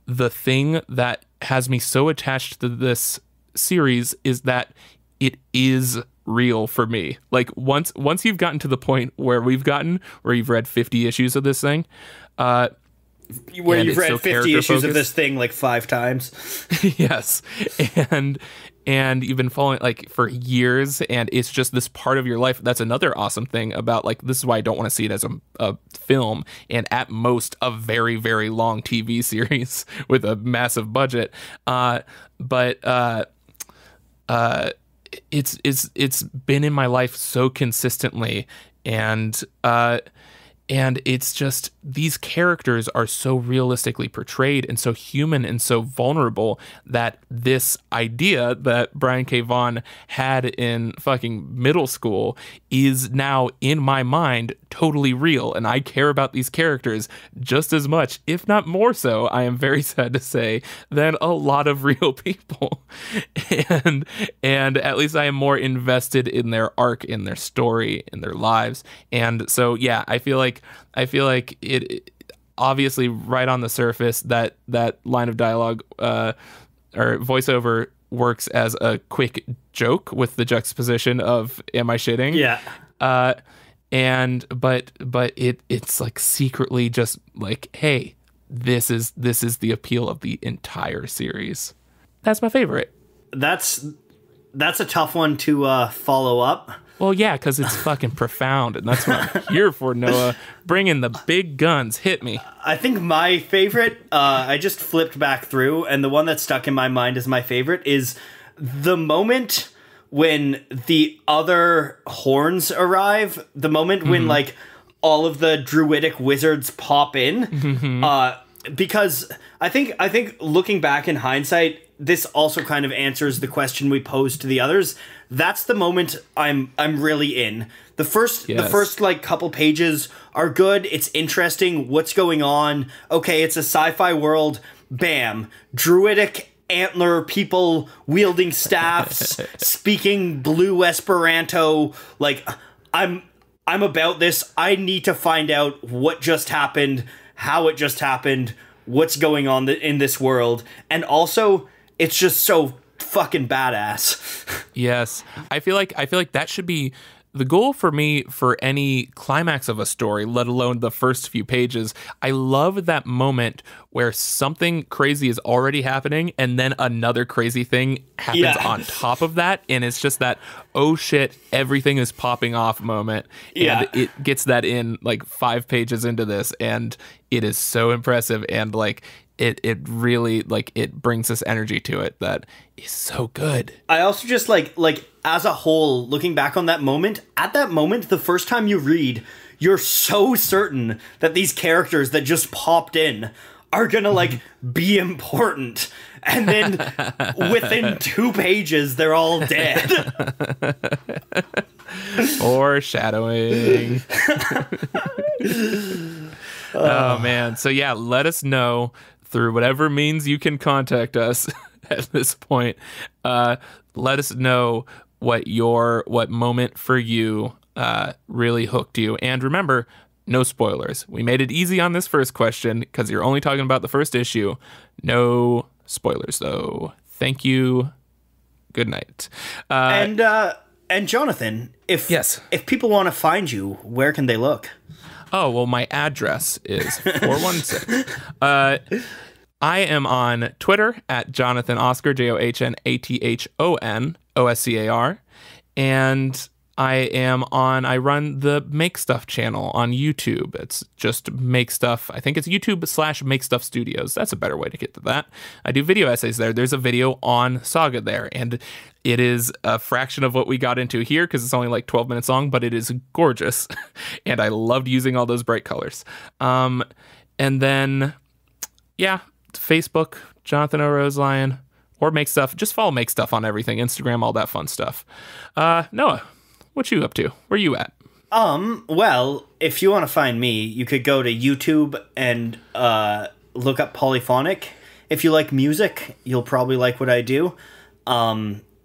the thing that has me so attached to this series, is that it is real for me. Like, once you've gotten to the point where you've read 50 issues of this thing, where you've read 50 issues of this thing like 5 times. Yes. And you've been following it like for years, and it's just this part of your life. That's another awesome thing about, like, this is why I don't want to see it as a film, and at most a very, very long TV series with a massive budget. But it's been in my life so consistently, and it's just, these characters are so realistically portrayed and so human and so vulnerable that this idea that Brian K. Vaughan had in fucking middle school is now in my mind totally real. And I care about these characters just as much, if not more so, I am very sad to say, than a lot of real people. And at least I am more invested in their arc, in their story, in their lives. And so, yeah, I feel like it obviously, right on the surface, that line of dialogue or voiceover works as a quick joke with the juxtaposition of "Am I shitting?" Yeah. But it's like secretly just like, hey, this is the appeal of the entire series. That's my favorite. That's a tough one to follow up. Well, yeah, because it's fucking profound, and that's what I'm here for, Noah. Bring in the big guns. Hit me. I think my favorite, I just flipped back through, and the one that stuck in my mind as my favorite is the moment when the other horns arrive, the moment when, like, all of the druidic wizards pop in. Because I think looking back in hindsight, this also kind of answers the question we posed to the others. That's the moment I'm really in. The first like couple pages are good. It's interesting. What's going on? Okay, it's a sci-fi world. Bam. Druidic antler people wielding staffs, speaking blue Esperanto. Like, I'm about this. I need to find out what just happened, how it just happened, what's going on in this world. And also, it's just so fucking badass. Yes. I feel like that should be the goal for me for any climax of a story, let alone the first few pages. I love that moment where something crazy is already happening and then another crazy thing happens on top of that, and it's just that, oh shit, everything is popping off moment. And it gets that in like 5 pages into this, and it is so impressive, and like it really, like, it brings this energy to it that is so good. I also just like as a whole, looking back on that moment, at that moment, the first time you read, you're so certain that these characters that just popped in are gonna like be important, and then within 2 pages they're all dead. Foreshadowing. Oh man. So yeah, let us know through whatever means you can contact us at this point. Let us know what moment for you really hooked you. And remember, no spoilers. We made it easy on this first question because you're only talking about the first issue. No spoilers though. Thank you. Good night. And Jonathan, if people want to find you, where can they look? Oh, well, my address is 416. I am on Twitter at Jonathan Oscar, JOHNATHON OSCAR. And I run the Make Stuff channel on YouTube. It's just Make Stuff. I think it's YouTube/Make Stuff Studios. That's a better way to get to that. I do video essays there. There's a video on Saga there, and it is a fraction of what we got into here because it's only like 12 minutes long, but it is gorgeous. And I loved using all those bright colors. And then, yeah, Facebook, Jonathan O. Roselion, or Make Stuff. Just follow Make Stuff on everything, Instagram, all that fun stuff. Noah, what you up to? Where you at? Well, if you want to find me, you could go to YouTube and look up Polyphonic. If you like music, you'll probably like what I do.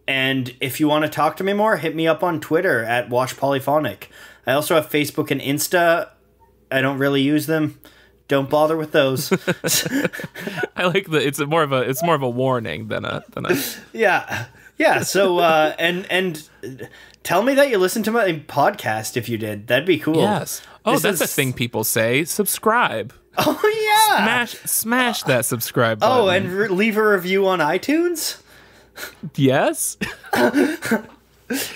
And if you want to talk to me more, hit me up on Twitter at Watch Polyphonic. I also have Facebook and Insta. I don't really use them. Don't bother with those. I like it's more of a warning than a Yeah. So and tell me that you listened to my podcast if you did. That'd be cool. Yes. Oh, that's a thing people say. Subscribe. Oh yeah. Smash that subscribe button. Oh, and leave a review on iTunes? Yes.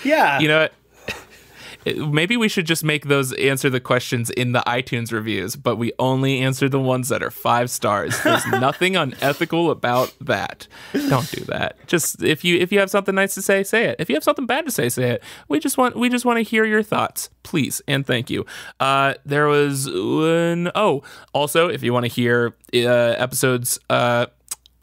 Yeah. You know what? Maybe we should just make those answer the questions in the iTunes reviews, but we only answer the ones that are 5 stars. There's nothing unethical about that. Don't do that. Just if you have something nice to say, say it. If you have something bad to say, say it. We just want to hear your thoughts, please, and thank you. There was one. Oh, also, if you want to hear episodes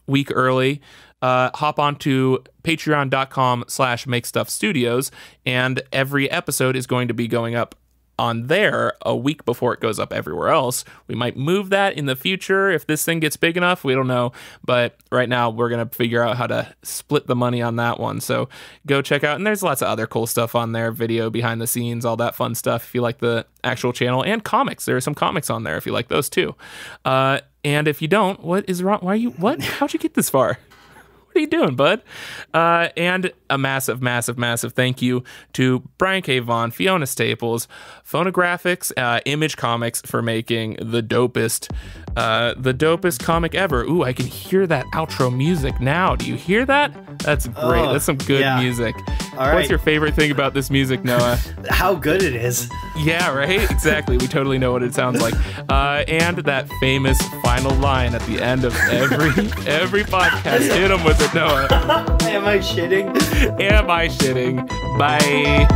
week early, hop on to patreon.com/makestuffstudios, and every episode is going to be going up on there a week before it goes up everywhere else. We might move that in the future if this thing gets big enough. We don't know. But right now we're going to figure out how to split the money on that one. So go check out. And there's lots of other cool stuff on there. Video, behind the scenes, all that fun stuff. If you like the actual channel, and comics. There are some comics on there if you like those too. And if you don't, what is wrong? How'd you get this far? What are you doing, bud? And a massive, massive, massive thank you to Brian K. Vaughan, Fiona Staples, Phonographics, Image Comics for making the dopest comic ever. Ooh, I can hear that outro music now. Do you hear that? That's great. That's some good music. All right. What's your favorite thing about this music, Noah? How good it is. Yeah, right? Exactly. We totally know what it sounds like. And that famous final line at the end of every podcast. Hit him with it, Noah. Am I shitting? Am I shitting? Bye.